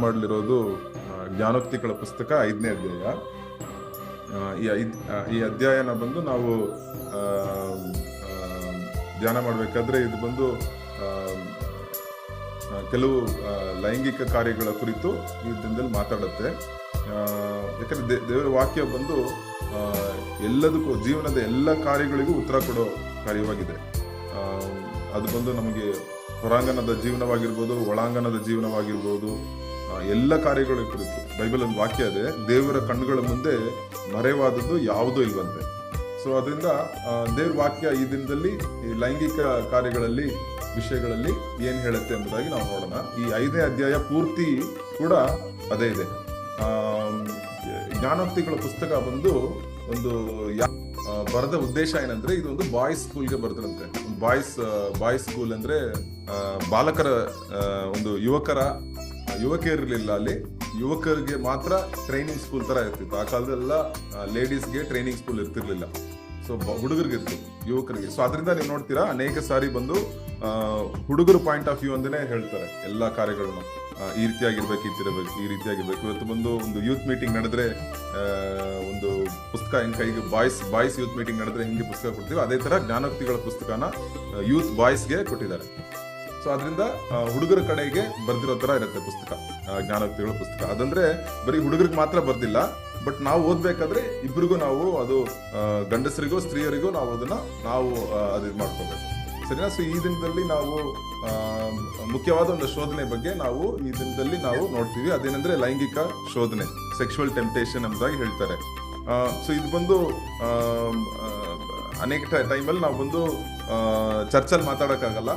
ಮಾಡಲಿರೋದು ಜ್ಞಾನೋಕ್ತಿಗಳ ಪುಸ್ತಕ 5ನೇ ಅಧ್ಯಾಯ. ಈ ಅಧ್ಯಾಯನ ಬಂದು ನಾವು ಧ್ಯಾನ ಮಾಡಬೇಕಾದ್ರೆ ಇದು ಬಂದು ಕೆಲವು ಲೈಂಗಿಕ ಕಾರ್ಯಗಳ ಕುರಿತು ಈ ದಿನದಲ್ಲಿ ಮಾತಾಡುತ್ತೆ. ಯಾಕಂದ್ರೆ ದೇವರ ವಾಕ್ಯ ಬಂದು ಎಲ್ಲದಕ್ಕೂ, ಜೀವನದ ಎಲ್ಲ ಕಾರ್ಯಗಳಿಗೂ ಉತ್ತರ ಕೊಡೋ ಕಾರ್ಯವಾಗಿದೆ. ಅದು ಬಂದು ನಮಗೆ ಹೊರಾಂಗಣದ ಜೀವನವಾಗಿರ್ಬೋದು, ಒಳಾಂಗಣದ ಜೀವನವಾಗಿರ್ಬೋದು, ಎಲ್ಲ ಕಾರ್ಯಗಳ ಕುರಿತು ಬೈಬಲ್ ಒಂದು ವಾಕ್ಯ ಇದೆ, ದೇವರ ಕಣ್ಣುಗಳ ಮುಂದೆ ಮರೆವಾದದ್ದು ಯಾವುದೂ ಇಲ್ವಂತೆ. ಸೊ ಅದರಿಂದ ದೇವ್ರ ವಾಕ್ಯ ಈ ದಿನದಲ್ಲಿ ಈ ಲೈಂಗಿಕ ಕಾರ್ಯಗಳಲ್ಲಿ ವಿಷಯಗಳಲ್ಲಿ ಏನ್ ಹೇಳುತ್ತೆ ಎಂಬುದಾಗಿ ನಾವು ನೋಡೋಣ. ಈ 5ನೇ ಅಧ್ಯಾಯ ಪೂರ್ತಿ ಕೂಡ ಅದೇ ಇದೆ. ಜ್ಞಾನೋಕ್ತಿಗಳ ಪುಸ್ತಕ ಬಂದು ಒಂದು ಬರೆದ ಉದ್ದೇಶ ಏನಂದ್ರೆ, ಇದೊಂದು ಬಾಯ್ಸ್ ಸ್ಕೂಲ್ಗೆ ಬರೆದ್ರಂತೆ. ಬಾಯ್ಸ್ ಸ್ಕೂಲ್ ಅಂದ್ರೆ ಬಾಲಕರ ಒಂದು ಯುವಕಿಯರಿರ್ಲಿಲ್ಲ, ಅಲ್ಲಿ ಯುವಕರಿಗೆ ಮಾತ್ರ ಟ್ರೈನಿಂಗ್ ಸ್ಕೂಲ್ ತರ ಇರ್ತಿತ್ತು. ಆ ಕಾಲದಲ್ಲ ಲೇಡೀಸ್ಗೆ ಟ್ರೈನಿಂಗ್ ಸ್ಕೂಲ್ ಇರ್ತಿರ್ಲಿಲ್ಲ. ಸೊ ಹುಡುಗರಿಗೆ ಇತ್ತು, ಯುವಕರಿಗೆ. ಸೊ ಅದರಿಂದ ನೀವು ನೋಡ್ತೀರಾ, ಅನೇಕ ಸಾರಿ ಬಂದು ಹುಡುಗರ ಪಾಯಿಂಟ್ ಆಫ್ ವ್ಯೂ ಅಂತಾನೆ ಹೇಳ್ತಾರೆ ಎಲ್ಲ ಕಾರ್ಯಗಳನ್ನು. ಈ ರೀತಿಯಾಗಿರ್ಬೇಕು, ಈ ರೀತಿಯಾಗಿರ್ಬೇಕು. ಇವತ್ತು ಬಂದು ಒಂದು ಯೂತ್ ಮೀಟಿಂಗ್ ನಡೆದ್ರೆ ಒಂದು ಪುಸ್ತಕ ಹೆಂಗ್ ಕೈಗೆ ಬಾಯ್ಸ್ ಯೂತ್ ಮೀಟಿಂಗ್ ನಡೆದ್ರೆ ಹೆಂಗೆ ಪುಸ್ತಕ ಕೊಡ್ತೀವಿ, ಅದೇ ತರ ಜ್ಞಾನೋಕ್ತಿಗಳ ಪುಸ್ತಕನ ಯೂತ್ ಬಾಯ್ಸ್ಗೆ ಕೊಟ್ಟಿದ್ದಾರೆ. ಸೊ ಅದರಿಂದ ಹುಡುಗರ ಕಡೆಗೆ ಬರ್ದಿರೋ ತರ ಇರುತ್ತೆ ಪುಸ್ತಕ, ಜ್ಞಾನೋಕ್ತಿಗಳ ಪುಸ್ತಕ. ಅದಂದ್ರೆ ಬರೀ ಹುಡುಗರಿಗೆ ಮಾತ್ರ ಬರ್ದಿಲ್ಲ, ಬಟ್ ನಾವು ಓದ್ಬೇಕಾದ್ರೆ ಇಬ್ರಿಗೂ ನಾವು ಅದು ಗಂಡಸರಿಗೂ ಸ್ತ್ರೀಯರಿಗೂ ನಾವು ಅದನ್ನ ಅದು ಮಾಡ್ಕೋಬೇಕು, ಸರಿನಾ? ಸೊ ಈ ದಿನದಲ್ಲಿ ನಾವು ಮುಖ್ಯವಾದ ಒಂದು ಶೋಧನೆ ಬಗ್ಗೆ ಈ ದಿನದಲ್ಲಿ ನಾವು ನೋಡ್ತೀವಿ. ಅದೇನಂದ್ರೆ ಲೈಂಗಿಕ ಶೋಧನೆ, ಸೆಕ್ಷುವಲ್ ಟೆಂಪ್ಟೇಷನ್ ಎಂಬುದಾಗಿ ಹೇಳ್ತಾರೆ. ಸೊ ಇದು ಬಂದು ಅನೇಕ ಟೈಮಲ್ಲಿ ನಾವು ಬಂದು ಚರ್ಚಲ್ಲಿ ಮಾತಾಡೋಕ್ಕಾಗಲ್ಲ.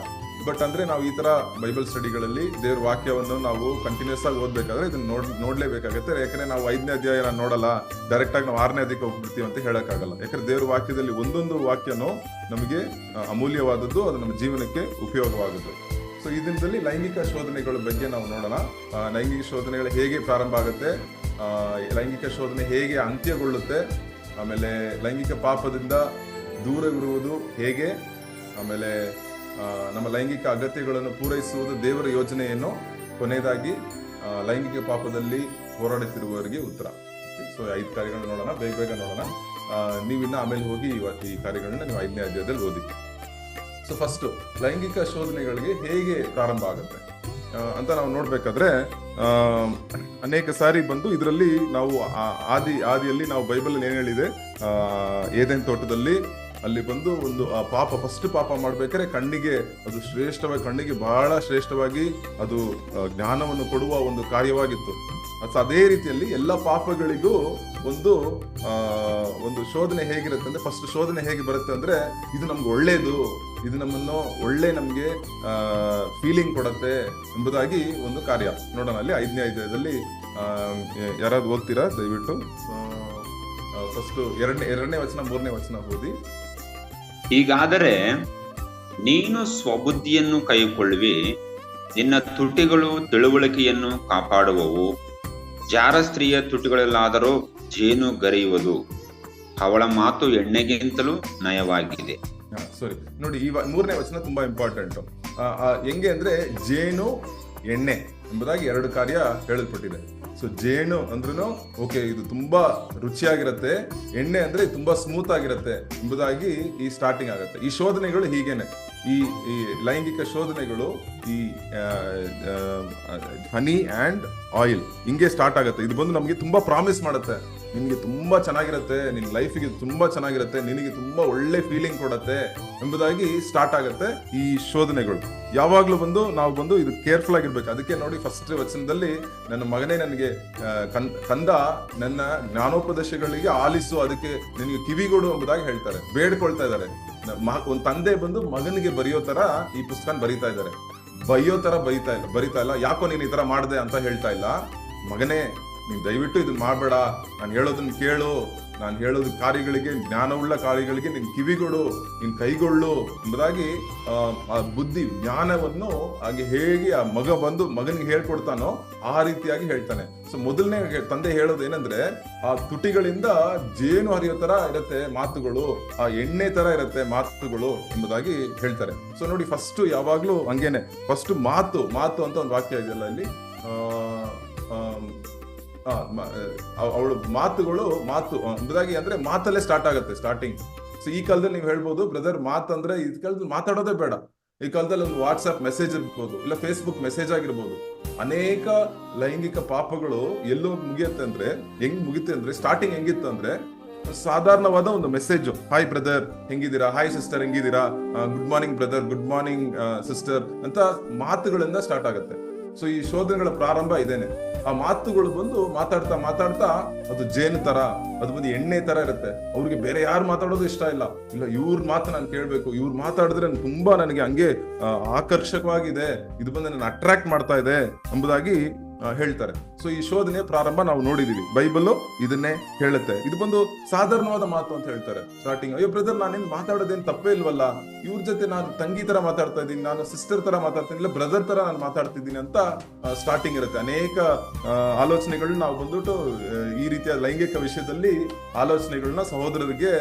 ಬಟ್ ಅಂದ್ರೆ ನಾವು ಈ ತರ ಬೈಬಲ್ ಸ್ಟಡಿಗಳಲ್ಲಿ ದೇವ್ರ ವಾಕ್ಯವನ್ನು ನಾವು ಕಂಟಿನ್ಯೂಸ್ ಆಗಿ ಓದ್ಬೇಕಾದ್ರೆ ಇದನ್ನ ನೋಡ್ಲೇಬೇಕಾಗತ್ತೆ. ಯಾಕಂದ್ರೆ ನಾವು 5ನೇ ಅಧ್ಯಾಯ ನೋಡಲ್ಲ, ಡೈರೆಕ್ಟ್ ಆಗಿ ನಾವು 6ನೇ ಅಧ್ಯಾಯಕ್ಕೆ ಹೋಗ್ಬಿಡ್ತೀವಿ ಅಂತ ಹೇಳಕ್ಕಾಗಲ್ಲ. ಯಾಕಂದ್ರೆ ದೇವ್ರ ವಾಕ್ಯದಲ್ಲಿ ಒಂದೊಂದು ವಾಕ್ಯನೂ ನಮಗೆ ಅಮೂಲ್ಯವಾದದ್ದು, ಅದು ನಮ್ಮ ಜೀವನಕ್ಕೆ ಉಪಯೋಗವಾಗುತ್ತೆ. ಸೊ ಈ ದಿನದಲ್ಲಿ ಲೈಂಗಿಕ ಶೋಧನೆಗಳ ಬಗ್ಗೆ ನಾವು ನೋಡೋಣ. ಲೈಂಗಿಕ ಶೋಧನೆಗಳು ಹೇಗೆ ಪ್ರಾರಂಭ ಆಗುತ್ತೆ, ಲೈಂಗಿಕ ಶೋಧನೆ ಹೇಗೆ ಅಂತ್ಯಗೊಳ್ಳುತ್ತೆ, ಆಮೇಲೆ ಲೈಂಗಿಕ ಪಾಪದಿಂದ ದೂರವಿರುವುದು ಹೇಗೆ, ಆಮೇಲೆ ನಮ್ಮ ಲೈಂಗಿಕ ಅಗತ್ಯಗಳನ್ನು ಪೂರೈಸುವುದು ದೇವರ ಯೋಜನೆಯನ್ನು, ಕೊನೆಯದಾಗಿ ಲೈಂಗಿಕ ಪಾಪದಲ್ಲಿ ಹೋರಾಡುತ್ತಿರುವವರಿಗೆ ಉತ್ತರ. ಸೊ 5 ಕಾರ್ಯಗಳನ್ನ ನೋಡೋಣ, ಬೇಗ ನೋಡೋಣ. ನೀವಿನ್ನ ಆಮೇಲೆ ಹೋಗಿ ಈ ಕಾರ್ಯಗಳನ್ನ ನೀವು 5ನೇ ಅಧ್ಯಾಯದಲ್ಲಿ ಓದಿ. ಸೊ ಫಸ್ಟ್ ಲೈಂಗಿಕ ಶೋಧನೆಗಳಿಗೆ ಹೇಗೆ ಪ್ರಾರಂಭ ಆಗುತ್ತೆ ಅಂತ ನಾವು ನೋಡ್ಬೇಕಾದ್ರೆ, ಅನೇಕ ಸಾರಿ ಬಂದು ಇದರಲ್ಲಿ ನಾವು ಆದಿಯಲ್ಲಿ ನಾವು ಬೈಬಲ್ ಏನ್ ಹೇಳಿದೆ, ಏದೆನ್ ತೋಟದಲ್ಲಿ ಅಲ್ಲಿ ಬಂದು ಒಂದು ಫಸ್ಟ್ ಪಾಪ ಮಾಡ್ಬೇಕಾದ್ರೆ ಕಣ್ಣಿಗೆ ಅದು ಶ್ರೇಷ್ಠವಾಗಿ, ಕಣ್ಣಿಗೆ ಬಹಳ ಶ್ರೇಷ್ಠವಾಗಿ ಅದು ಜ್ಞಾನವನ್ನು ಕೊಡುವ ಒಂದು ಕಾರ್ಯವಾಗಿತ್ತು. ಅದೇ ರೀತಿಯಲ್ಲಿ ಎಲ್ಲ ಪಾಪಗಳಿಗೂ ಒಂದು ಶೋಧನೆ ಹೇಗಿರುತ್ತೆ ಅಂದ್ರೆ, ಫಸ್ಟ್ ಶೋಧನೆ ಹೇಗೆ ಬರುತ್ತೆ ಅಂದ್ರೆ, ಇದು ನಮ್ಗೆ ಒಳ್ಳೇದು, ಇದು ನಮ್ಮನ್ನು ನಮ್ಗೆ ಫೀಲಿಂಗ್ ಕೊಡುತ್ತೆ ಎಂಬುದಾಗಿ ಒಂದು ಕಾರ್ಯ ನೋಡೋಣ. ಅಲ್ಲಿ 5ನೇ ಅಧ್ಯಾಯದಲ್ಲಿ ಯಾರಾದ್ರು ಓದ್ತೀರಾ ದಯವಿಟ್ಟು? ಫಸ್ಟ್ ಎರಡನೇ ವಚನ 3ನೇ ವಚನ ಓದಿ. ಹೀಗಾದರೆ ನೀನು ಸ್ವಬುದ್ಧಿಯನ್ನು ಕೈಕೊಳ್ಳುವಿ, ನಿನ್ನ ತುಟಿಗಳು ತಿಳುವಳಿಕೆಯನ್ನು ಕಾಪಾಡುವವು. ಜಾರ ಸ್ತ್ರೀಯ ತುಟಿಗಳಲ್ಲಾದರೂ ಜೇನು ಗರಿಯುವುದು, ಅವಳ ಮಾತು ಎಣ್ಣೆಗಿಂತಲೂ ನಯವಾಗಿದೆ. ಸರಿ, ನೋಡಿ ಈ 3ನೇ ವಚನ ತುಂಬಾ ಇಂಪಾರ್ಟೆಂಟ್. ಹೆಂಗೆ ಅಂದ್ರೆ, ಜೇನು ಎಣ್ಣೆ ಎಂಬುದಾಗಿ 2 ಕಾರ್ಯ ಹೇಳಲ್ಪಟ್ಟಿದೆ. ಸೊ ಜೇನು ಅಂದ್ರೂ ಓಕೆ, ಇದು ತುಂಬಾ ರುಚಿಯಾಗಿರುತ್ತೆ, ಎಣ್ಣೆ ಅಂದ್ರೆ ತುಂಬಾ ಸ್ಮೂತ್ ಆಗಿರುತ್ತೆ ಎಂಬುದಾಗಿ ಈ ಸ್ಟಾರ್ಟಿಂಗ್ ಆಗುತ್ತೆ. ಈ ಶೋಧನೆಗಳು ಹೀಗೇನೆ, ಈ ಲೈಂಗಿಕ ಶೋಧನೆಗಳು ಈ ಹನಿ ಅಂಡ್ ಆಯಿಲ್ ಹಿಂಗೆ ಸ್ಟಾರ್ಟ್ ಆಗುತ್ತೆ. ಇದು ಬಂದು ನಮಗೆ ತುಂಬಾ ಪ್ರಾಮಿಸ್ ಮಾಡುತ್ತೆ, ನಿನಗೆ ತುಂಬಾ ಚೆನ್ನಾಗಿರುತ್ತೆ, ನಿನ್ನ ಲೈಫಿಗೆ ತುಂಬಾ ಚೆನ್ನಾಗಿರುತ್ತೆ, ನಿನಗೆ ತುಂಬಾ ಒಳ್ಳೆ ಫೀಲಿಂಗ್ ಕೊಡುತ್ತೆ ಎಂಬುದಾಗಿ ಸ್ಟಾರ್ಟ್ ಆಗುತ್ತೆ ಈ ಶೋಧನೆಗಳು. ಯಾವಾಗ್ಲೂ ನಾವು ಬಂದು ಇದು ಕೇರ್ಫುಲ್ ಆಗಿರ್ಬೇಕು. ಅದಕ್ಕೆ ನೋಡಿ ಫಸ್ಟ್ ವಚನದಲ್ಲಿ, ನನ್ನ ಮಗನೇ ನನಗೆ ಕಂದ ನನ್ನ ಜ್ಞಾನೋಪದೇಶಗಳಿಗೆ ಆಲಿಸು, ಅದಕ್ಕೆ ನಿನಗೆ ಕಿವಿಗೊಡು ಎಂಬುದಾಗಿ ಹೇಳ್ತಾರೆ, ಬೇಡ್ಕೊಳ್ತಾ ಇದ್ದಾರೆ. ಒಂದು ತಂದೆ ಬಂದು ಮಗನಿಗೆ ಬರೆಯೋ ತರ ಈ ಪುಸ್ತಕ ಬರೀತಾ ಇದ್ದಾರೆ, ಬೈಯೋ ತರ ಬರೀತಾ ಇಲ್ಲ. ಯಾಕೋ ನೀನ್ ಈ ತರ ಮಾಡ್ದೆ ಅಂತ ಹೇಳ್ತಾ ಇಲ್ಲ. ಮಗನೇ, ನೀನ್ ದಯವಿಟ್ಟು ಇದನ್ನ ಮಾಡ್ಬೇಡ, ನಾನು ಹೇಳೋದನ್ನ ಕೇಳು, ನಾನು ಹೇಳೋದು ಕಾರ್ಯಗಳಿಗೆ, ಜ್ಞಾನವುಳ್ಳ ಕಾರ್ಯಗಳಿಗೆ ನಿನ್ ಕಿವಿಗೊಡು, ನಿನ್ ಕೈಗೊಳ್ಳು ಎಂಬುದಾಗಿ ಆ ಬುದ್ಧಿ ಜ್ಞಾನವನ್ನು ಹಾಗೆ ಹೇಗೆ ಆ ಮಗ ಬಂದು ಮಗನಿಗೆ ಹೇಳ್ಕೊಡ್ತಾನೋ ಆ ರೀತಿಯಾಗಿ ಹೇಳ್ತಾನೆ. ಸೊ ಮೊದಲನೇ ತಂದೆ ಹೇಳೋದು ಏನಂದ್ರೆ, ಆ ತುಟಿಗಳಿಂದ ಜೇನು ಹರಿಯೋ ತರ ಇರುತ್ತೆ ಮಾತುಗಳು, ಆ ಎಣ್ಣೆ ತರ ಇರುತ್ತೆ ಮಾತುಗಳು ಎಂಬುದಾಗಿ ಹೇಳ್ತಾರೆ. ಸೊ ನೋಡಿ, ಫಸ್ಟ್ ಯಾವಾಗ್ಲೂ ಹಂಗೇನೆ, ಫಸ್ಟ್ ಮಾತು ಅಂತ ಒಂದು ವಾಕ್ಯ ಇದೆಯಲ್ಲ ಇಲ್ಲಿ, ಅವಳು ಮಾತು ಎಂಬುದಾಗಿ ಅಂದ್ರೆ ಮಾತಲ್ಲೇ ಸ್ಟಾರ್ಟ್ ಆಗುತ್ತೆ ಸ್ಟಾರ್ಟಿಂಗ್. ಸೊ ಈ ಕಾಲದಲ್ಲಿ ನೀವು ಹೇಳ್ಬೋದು ಬ್ರದರ್ ಮಾತಂದ್ರೆ ಈ ಕಾಲದಲ್ಲಿ ಮಾತಾಡೋದೇ ಬೇಡ. ಈ ಕಾಲದಲ್ಲಿ ಒಂದು ವಾಟ್ಸ್ಆಪ್ ಮೆಸೇಜ್ ಇರ್ಬೋದು, ಇಲ್ಲ ಫೇಸ್ಬುಕ್ ಮೆಸೇಜ್ ಆಗಿರ್ಬೋದು. ಅನೇಕ ಲೈಂಗಿಕ ಪಾಪಗಳು ಎಲ್ಲೋ ಹೆಂಗ್ ಮುಗಿತೆ ಅಂದ್ರೆ ಸ್ಟಾರ್ಟಿಂಗ್ ಹೆಂಗಿತ್ತು ಅಂದ್ರೆ ಸಾಧಾರಣವಾದ ಒಂದು ಮೆಸೇಜ್, ಹಾಯ್ ಬ್ರದರ್ ಹೆಂಗಿದ್ದೀರಾ, ಹಾಯ್ ಸಿಸ್ಟರ್ ಹೆಂಗಿದ್ದೀರಾ, good morning brother, good morning sister ಅಂತ ಮಾತುಗಳಿಂದ ಸ್ಟಾರ್ಟ್ ಆಗುತ್ತೆ. ಸೊ ಈ ಶೋಧನೆಗಳ ಪ್ರಾರಂಭ ಇದೇನೆ. ಆ ಮಾತುಗಳು ಬಂದು ಮಾತಾಡ್ತಾ ಅದು ಜೇನು ತರ, ಅದು ಬಂದು ಎಣ್ಣೆ ತರ ಇರುತ್ತೆ. ಅವ್ರಿಗೆ ಬೇರೆ ಯಾರು ಮಾತಾಡೋದು ಇಷ್ಟ ಇಲ್ಲ ಇವ್ರ ಮಾತು ನಾನು ಕೇಳ್ಬೇಕು, ಇವ್ರು ಮಾತಾಡಿದ್ರೆ ತುಂಬಾ ನನಗೆ ಹಂಗೆ ಆಕರ್ಷಕವಾಗಿದೆ, ಇದು ಬಂದು ನನ್ನ ಅಟ್ರಾಕ್ಟ್ ಮಾಡ್ತಾ ಇದೆ ಎಂಬುದಾಗಿ ಹೇಳ್ತಾರೆ. ಸೊ ಈ ಶೋಧನೆ ಪ್ರಾರಂಭ ನಾವು ನೋಡಿದೀವಿ, ಬೈಬಲ್ ಇದನ್ನೇ ಹೇಳುತ್ತೆ. ಇದು ಬಂದು ಸಾಧಾರಣವಾದ ಮಾತು ಅಂತ ಹೇಳ್ತಾರೆ ಸ್ಟಾರ್ಟಿಂಗ್. ಅಯ್ಯೋ ಬ್ರದರ್ ನಾನೇನು ಮಾತಾಡೋದೇನು ತಪ್ಪೇ ಇಲ್ವಲ್ಲ, ಇವ್ರ ಜೊತೆ ನಾನು ತಂಗಿ ತರ ಮಾತಾಡ್ತಾ ಇದ್ದೀನಿ, ನಾನು ಸಿಸ್ಟರ್ ತರ ಮಾತಾಡ್ತೀನಿ, ಇಲ್ಲ ಬ್ರದರ್ ತರ ನಾನು ಮಾತಾಡ್ತಿದ್ದೀನಿ ಅಂತ ಸ್ಟಾರ್ಟಿಂಗ್ ಇರುತ್ತೆ. ಅನೇಕ ಆಲೋಚನೆಗಳು ನಾವು ಬಂದ್ಬಿಟ್ಟು ಈ ರೀತಿಯ ಲೈಂಗಿಕ ವಿಷಯದಲ್ಲಿ ಆಲೋಚನೆಗಳನ್ನ ಸಹೋದರರಿಗೆ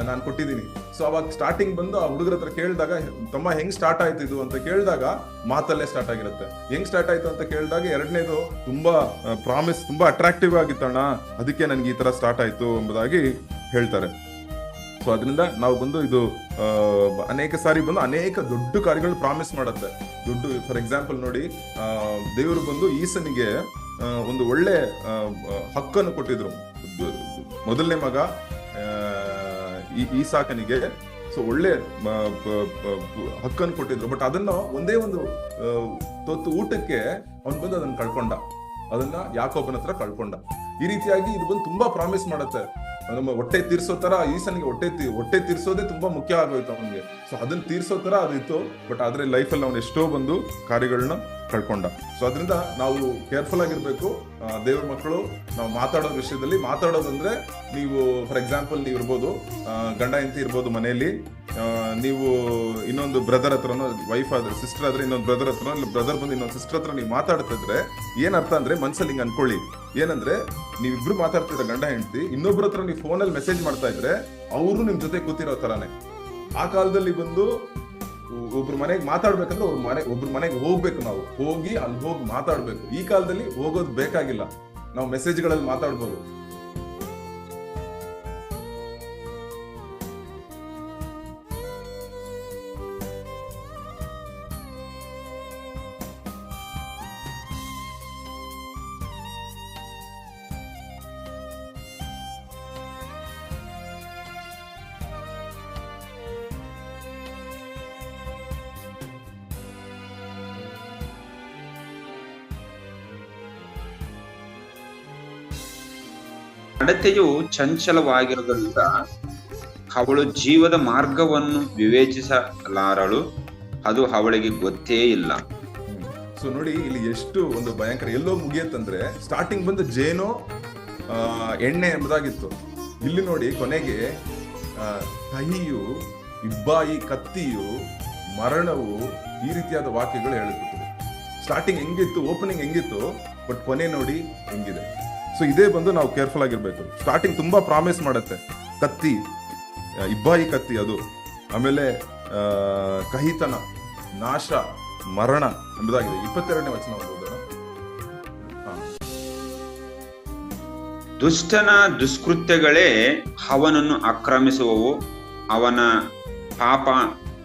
ನಾನು ಕೊಟ್ಟಿದ್ದೀನಿ. ಸೊ ಅವಾಗ ಸ್ಟಾರ್ಟಿಂಗ್ ಬಂದು ಆ ಹುಡುಗರ ಹತ್ರ ಕೇಳಿದಾಗ, ತಮ್ಮ ಹೆಂಗ್ ಸ್ಟಾರ್ಟ್ ಆಯ್ತು ಇದು ಅಂತ ಕೇಳಿದಾಗ ಮಾತಲ್ಲೇ ಸ್ಟಾರ್ಟ್ ಆಗಿರುತ್ತೆ. ಹೆಂಗ್ ಸ್ಟಾರ್ಟ್ ಆಯ್ತು ಅಂತ ಕೇಳಿದಾಗ ಎರಡನೇದು ತುಂಬಾ ಪ್ರಾಮಿಸ್, ತುಂಬಾ ಅಟ್ರಾಕ್ಟಿವ್ ಆಗಿತ್ತಣ್ಣ, ಅದಕ್ಕೆ ನನ್ಗೆ ಈ ತರ ಸ್ಟಾರ್ಟ್ ಆಯ್ತು ಎಂಬುದಾಗಿ ಹೇಳ್ತಾರೆ. ಸೊ ಅದರಿಂದ ನಾವು ಬಂದು ಇದು ಅನೇಕ ಸಾರಿ ಬಂದು ಅನೇಕ ದೊಡ್ಡ ಕಾರ್ಯಗಳು ಪ್ರಾಮಿಸ್ ಮಾಡುತ್ತೆ. ಫಾರ್ ಎಕ್ಸಾಂಪಲ್ ನೋಡಿ, ದೇವರು ಬಂದು ಈಸನಿಗೆ ಒಂದು ಒಳ್ಳೆ ಹಕ್ಕನ್ನು ಕೊಟ್ಟಿದ್ರು. ಮೊದಲನೇ ಮಗ ಈಸಾಕನಿಗೆ ಸೊ ಒಳ್ಳೆ ಹಕ್ಕನ್ನು ಕೊಟ್ಟಿದ್ರು. ಬಟ್ ಅದನ್ನ ಒಂದೇ ಒಂದು ತೊತ್ತು ಊಟಕ್ಕೆ ಅವನು ಬಂದು ಅದನ್ನ ಕಳ್ಕೊಂಡ, ಅದನ್ನ ಯಾಕೋಬನ ಹತ್ರ ಕಳ್ಕೊಂಡ. ಈ ರೀತಿಯಾಗಿ ಇದು ಬಂದು ತುಂಬಾ ಪ್ರಾಮಿಸ್ ಮಾಡುತ್ತೆ. ನಮ್ಮ ಹೊಟ್ಟೆ ತೀರ್ಸೋ ತರ ಈಸನಿಗೆ ಹೊಟ್ಟೆ ತೀರ್ಸೋದೇ ತುಂಬಾ ಮುಖ್ಯ ಆಗೋಯ್ತು ಅವನಿಗೆ. ಸೊ ಅದನ್ನ ತೀರ್ಸೋ ತರ ಅದು ಇತ್ತು. ಬಟ್ ಆದ್ರೆ ಲೈಫಲ್ಲಿ ಅವನು ಎಷ್ಟೋ ಬಂದು ಕಾರ್ಯಗಳನ್ನ ಕಳ್ಕೊಂಡ. ಸೊ ಅದರಿಂದ ನಾವು ಕೇರ್ಫುಲ್ ಆಗಿರ್ಬೇಕು ದೇವ್ರ ಮಕ್ಕಳು. ನಾವು ಮಾತಾಡೋ ವಿಷಯದಲ್ಲಿ ಮಾತಾಡೋದಂದ್ರೆ, ನೀವು ಫಾರ್ ಎಕ್ಸಾಂಪಲ್ ನೀವು ಇರ್ಬೋದು, ಗಂಡ ಹೆಂಡತಿ ಇರ್ಬೋದು ಮನೆಯಲ್ಲಿ, ನೀವು ಇನ್ನೊಂದು ಬ್ರದರ್ ಹತ್ರನೋ, ವೈಫ್ ಆದ್ರೆ ಸಿಸ್ಟರ್ ಆದ್ರೆ ಇನ್ನೊಂದು ಬ್ರದರ್ ಹತ್ರ, ಬ್ರದರ್ ಬಂದು ಇನ್ನೊಂದು ಸಿಸ್ಟರ್ ಹತ್ರ ನೀವು ಮಾತಾಡ್ತಿದ್ರೆ ಏನ್ ಅರ್ಥ ಅಂದ್ರೆ, ಮನ್ಸಲ್ಲಿ ಹಿಂಗ್ ಅನ್ಕೊಳ್ಳಿ ಏನಂದ್ರೆ, ನೀವಿಬ್ರು ಮಾತಾಡ್ತಿದ್ರೆ ಗಂಡ ಹೆಂಡತಿ, ಇನ್ನೊಬ್ರ ಹತ್ರ ನೀವು ಫೋನಲ್ಲಿ ಮೆಸೇಜ್ ಮಾಡ್ತಾ ಇದ್ರೆ ಅವರು ನಿಮ್ ಜೊತೆ ಕೂತಿರೋ ತರಾನೇ. ಆ ಕಾಲದಲ್ಲಿ ಬಂದು ಒಬ್ರು ಮನೆಗೆ ಮಾತಾಡ್ಬೇಕಂದ್ರೆ ಒಬ್ರು ಮನೆಗೆ ಹೋಗ್ಬೇಕು, ನಾವು ಹೋಗಿ ಅಲ್ಲಿ ಹೋಗಿ ಮಾತಾಡ್ಬೇಕು. ಈ ಕಾಲದಲ್ಲಿ ಹೋಗೋದು ಬೇಕಾಗಿಲ್ಲ, ನಾವು ಮೆಸೇಜ್ಗಳಲ್ಲಿ ಮಾತಾಡ್ಬೋದು. ನಡತೆಯು ಚಂಚಲವಾಗಿರುವುದರಿಂದ ಅವಳು ಜೀವದ ಮಾರ್ಗವನ್ನು ವಿವೇಚಿಸಲಾರಳು, ಅದು ಅವಳಿಗೆ ಗೊತ್ತೇ ಇಲ್ಲ. ಸೊ ನೋಡಿ ಇಲ್ಲಿ ಎಷ್ಟು ಒಂದು ಭಯಂಕರ, ಎಲ್ಲೋ ಮುಗಿಯತ್ತಂದ್ರೆ ಸ್ಟಾರ್ಟಿಂಗ್ ಬಂದು ಜೇನು ಎಣ್ಣೆ ಎಂಬುದಾಗಿತ್ತು. ಇಲ್ಲಿ ನೋಡಿ ಕೊನೆಗೆ ಕಹಿಯು, ಇಬ್ಬಾಯಿ, ಕತ್ತಿಯು, ಮರಣವು, ಈ ರೀತಿಯಾದ ವಾಕ್ಯಗಳು ಹೇಳುತ್ತಿತ್ತು. ಸ್ಟಾರ್ಟಿಂಗ್ ಹೆಂಗಿತ್ತು, ಓಪನಿಂಗ್ ಹೆಂಗಿತ್ತು, ಬಟ್ ಕೊನೆ ನೋಡಿ ಹೆಂಗಿದೆ. ಸೊ ಇದೇ ಬಂದು ನಾವು ಕೇರ್ಫುಲ್ ಆಗಿರ್ಬೇಕು. ಸ್ಟಾರ್ಟಿಂಗ್ ತುಂಬಾ ಪ್ರಾಮಿಸ್ ಮಾಡುತ್ತೆ, ಕತ್ತಿ, ಇಬ್ಬಾಯಿ ಕತ್ತಿ ಅದು, ಆಮೇಲೆ ಕಹಿತನ, ನಾಶ, ಮರಣ ಎಂಬುದಾಗಿದೆ. 22ನೇ ವಚನ ಓದೋಣ. ದುಷ್ಟನ ದುಷ್ಕೃತ್ಯಗಳೇ ಅವನನ್ನು ಆಕ್ರಮಿಸುವವು, ಅವನ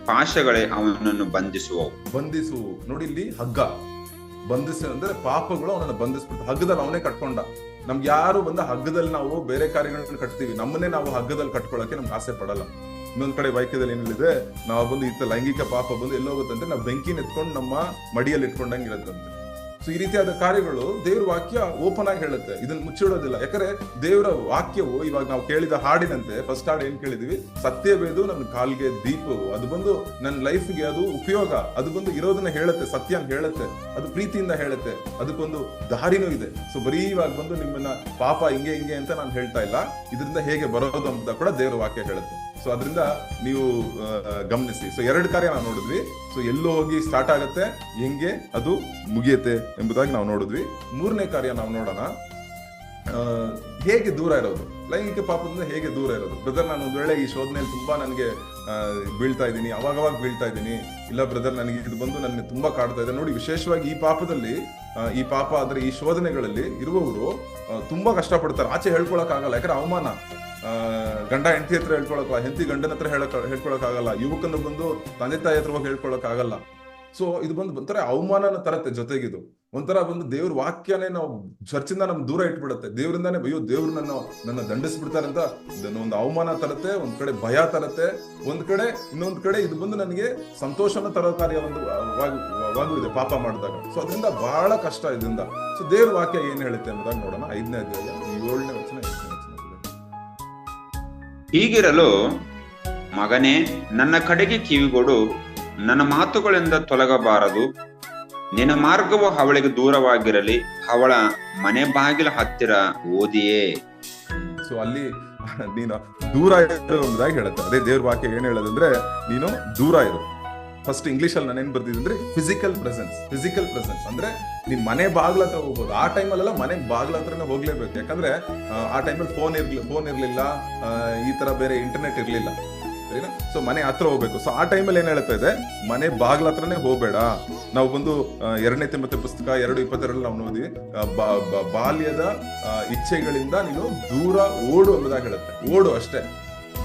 ಪಾಶಗಳೇ ಅವನನ್ನು ಬಂಧಿಸುವು. ನೋಡಿ ಇಲ್ಲಿ ಹಗ್ಗ ಬಂಧಿಸ ಅಂದ್ರೆ ಪಾಪಗಳು ಅವನನ್ನು ಬಂಧಿಸ್ಬಿಟ್ಟು ಹಗ್ಗದಲ್ಲಿ ಅವನೇ ಕಟ್ಕೊಂಡ. ನಮ್ಗೆ ಯಾರು ಬಂದ ಹಗ್ಗದಲ್ಲಿ ನಾವು ಬೇರೆ ಕಾರ್ಯಗಳನ್ನ ಕಟ್ತೀವಿ, ನಮ್ಮನ್ನೇ ನಾವು ಹಗ್ಗದಲ್ಲಿ ಕಟ್ಕೊಳಕ್ಕೆ ನಮ್ಗೆ ಆಸೆ ಪಡಲ್ಲ. ಇನ್ನೊಂದ್ ಕಡೆ ವಾಕ್ಯದಲ್ಲಿ ಏನಿದೆ, ನಾವು ಬಂದು ಈ ಲೈಂಗಿಕ ಪಾಪ ಬಂದು ಎಲ್ಲೋ ಹೋಗುತ್ತಂತೆ, ನಾವು ಬೆಂಕಿನ ಎತ್ಕೊಂಡು ನಮ್ಮ ಮಡಿಯಲ್ಲಿ ಇಟ್ಕೊಂಡಂಗೆ ಇರುತ್ತಂತೆ. ಸೊ ಈ ರೀತಿಯಾದ ಕಾರ್ಯಗಳು ದೇವ್ರ ವಾಕ್ಯ ಓಪನ್ ಆಗಿ ಹೇಳುತ್ತೆ, ಇದನ್ನ ಮುಚ್ಚಿಡೋದಿಲ್ಲ. ಯಾಕಂದ್ರೆ ದೇವರ ವಾಕ್ಯವು ಇವಾಗ ನಾವು ಕೇಳಿದ ಹಾಡಿನಂತೆ, ಫಸ್ಟ್ ಹಾಡು ಏನ್ ಕೇಳಿದ್ವಿ, ಸತ್ಯವೇದು ನನ್ನ ಕಾಲ್ಗೆ ದೀಪವು, ಅದು ಬಂದು ನನ್ನ ಲೈಫ್ಗೆ ಅದು ಉಪಯೋಗ, ಅದು ಬಂದು ಇರೋದನ್ನ ಹೇಳುತ್ತೆ, ಸತ್ಯ ಹೇಳುತ್ತೆ, ಅದು ಪ್ರೀತಿಯಿಂದ ಹೇಳುತ್ತೆ, ಅದಕ್ಕೊಂದು ದಾರಿನೂ ಇದೆ. ಸೊ ಬರೀ ಇವಾಗ ಬಂದು ನಿಮ್ಮನ್ನ ಪಾಪ ಹಿಂಗೆ ಅಂತ ನಾನು ಹೇಳ್ತಾ ಇಲ್ಲ, ಇದರಿಂದ ಹೇಗೆ ಬರೋದು ಅಂತ ಕೂಡ ದೇವರ ವಾಕ್ಯ ಹೇಳುತ್ತೆ. ಸೊ ಅದರಿಂದ ನೀವು ಗಮನಿಸಿ. ಸೊ 2 ಕಾರ್ಯ ನಾವು ನೋಡಿದ್ವಿ. ಸೊ ಎಲ್ಲೋ ಹೋಗಿ ಸ್ಟಾರ್ಟ್ ಆಗತ್ತೆ, ಹೆಂಗೆ ಅದು ಮುಗಿಯತ್ತೆ ಎಂಬುದಾಗಿ ನಾವು ನೋಡಿದ್ವಿ. 3ನೇ ಕಾರ್ಯ ನಾವು ನೋಡೋಣ. ಹೇಗೆ ದೂರ ಇರೋದು, ಲೈಂಗಿಕ ಪಾಪದಿಂದ ಹೇಗೆ ದೂರ ಇರೋದು? ಬ್ರದರ್, ನಾನು ಒಂದು ವೇಳೆ ಈ ಶೋಧನೆಯಲ್ಲಿ ತುಂಬಾ ನನಗೆ ಬೀಳ್ತಾ ಇದ್ದೀನಿ, ಅವಾಗವಾಗ ಬೀಳ್ತಾ ಇದ್ದೀನಿ, ಇಲ್ಲ ಬ್ರದರ್ ನನಗೆ ಇದು ಬಂದು ನನಗೆ ತುಂಬಾ ಕಾಡ್ತಾ ಇದೆ. ನೋಡಿ, ವಿಶೇಷವಾಗಿ ಈ ಪಾಪದಲ್ಲಿ, ಈ ಪಾಪ ಅಂದ್ರೆ ಈ ಶೋಧನೆಗಳಲ್ಲಿ ಇರುವವರು ತುಂಬಾ ಕಷ್ಟಪಡ್ತಾರೆ. ಆಚೆ ಹೇಳ್ಕೊಳಕ್ ಆಗಲ್ಲ, ಯಾಕಂದ್ರೆ ಅವಮಾನ. ಗಂಡ ಹೆಂಡತಿ ಹತ್ರ ಹೇಳ್ಕೊಳಕ್, ಹೆಂಡತಿ ಗಂಡನ ಹತ್ರ ಹೇಳ್ಕೊಳಕ್ ಆಗಲ್ಲ, ಯುವಕನ ಬಂದು ತಂದೆ ತಾಯಿ ಹತ್ರ ಹೋಗಿ ಹೇಳ್ಕೊಳಕ್ ಆಗಲ್ಲ. ಸೊ ಇದು ಬಂದು ಒಂಥರ ಅವಮಾನನ ತರತ್ತೆ. ಜೊತೆಗಿದು ಒಂಥರ ಬಂದು ದೇವ್ರ ವಾಕ್ಯನೇ ನಾವು ಚರ್ಚಿಂದ ನಮ್ ದೂರ ಇಟ್ಬಿಡುತ್ತೆ. ದೇವ್ರಿಂದಾನೇ ಅಯ್ಯೋ ದೇವ್ರು ನನ್ನ ದಂಡಿಸ್ಬಿಡ್ತಾರೆ ಅಂತ ಒಂದು ಅವಮಾನ ತರತ್ತೆ, ಒಂದ್ ಕಡೆ ಭಯ ತರತ್ತೆ, ಇನ್ನೊಂದ್ ಕಡೆ ಇದು ಬಂದು ನನಗೆ ಸಂತೋಷನ ತರೋ ಕಾರ್ಯ ಒಂದು ವಾಗುದಿದೆ ಪಾಪ ಮಾಡಿದಾಗ. ಸೊ ಅದರಿಂದ ಬಹಳ ಕಷ್ಟ ಇದರಿಂದ. ಸೊ ದೇವ್ರ ವಾಕ್ಯ ಏನ್ ಹೇಳುತ್ತೆ ಅನ್ನೋದಾಗ ನೋಡೋಣ. 5ನೇ ಅಧ್ಯಾಯ 7ನೇ ವಚನ 8ನೇ ವಚನ. ಹೀಗಿರಲು ಮಗನೇ, ನನ್ನ ಕಡೆಗೆ ಕಿವಿಗೊಡು, ನನ್ನ ಮಾತುಗಳಿಂದ ತೊಲಗಬಾರದು. ನಿನ್ನ ಮಾರ್ಗವು ಅವಳಿಗೆ ದೂರವಾಗಿರಲಿ, ಅವಳ ಮನೆ ಬಾಗಿಲ ಹತ್ತಿರ ಓದಿಯೇ. ಸೊ ಅಲ್ಲಿ ನೀನು ದೂರ ಇರೋದಾಗಿ ಹೇಳುತ್ತೆ. ಅದೇ ದೇವ್ರ ವಾಕ್ಯ ಏನ್ ಹೇಳೋದಂದ್ರೆ, ನೀನು ದೂರ ಇರು. ಫಸ್ಟ್ ಇಂಗ್ಲಿಷ್ ಅಲ್ಲಿ ನಾನು ಏನ್ ಬರ್ತಿದ್ರೆ ಫಿಸಿಕಲ್ ಪ್ರೆಸೆನ್ಸ್ ಅಂದ್ರೆ ನಿನ್ ಮನೆ ಬಾಗ್ಲ ಹತ್ರ ಹೋಗ್ಬೋದು. ಆ ಟೈಮಲ್ಲೆಲ್ಲ ಮನೆ ಬಾಗ್ಲ ಹತ್ರನೇ ಹೋಗ್ಲೇಬೇಕು. ಯಾಕಂದ್ರೆ ಆ ಟೈಮಲ್ಲಿ ಫೋನ್ ಇರ್ಲಿಲ್ಲ, ಈ ತರ ಬೇರೆ ಇಂಟರ್ನೆಟ್ ಇರ್ಲಿಲ್ಲ, ಸರಿನಾ? ಸೊ ಮನೆ ಹತ್ರ ಹೋಗ್ಬೇಕು. ಸೊ ಆ ಟೈಮಲ್ಲಿ ಏನ್ ಹೇಳ್ತಾ ಇದೆ, ಮನೆ ಬಾಗ್ಲ ಹತ್ರನೇ ಹೋಗ್ಬೇಡ. ನಾವು ಬಂದು 2ನೇ ತಿಮೋಥೆ ಪುಸ್ತಕ 2:22 ನಾವು ನೋಡಿದ್ವಿ, ಬಾಲ್ಯದ ಇಚ್ಛೆಗಳಿಂದ ನೀನು ದೂರ ಓಡು ಅನ್ನೋದಾಗ ಹೇಳುತ್ತೆ. ಓಡು ಅಷ್ಟೇ.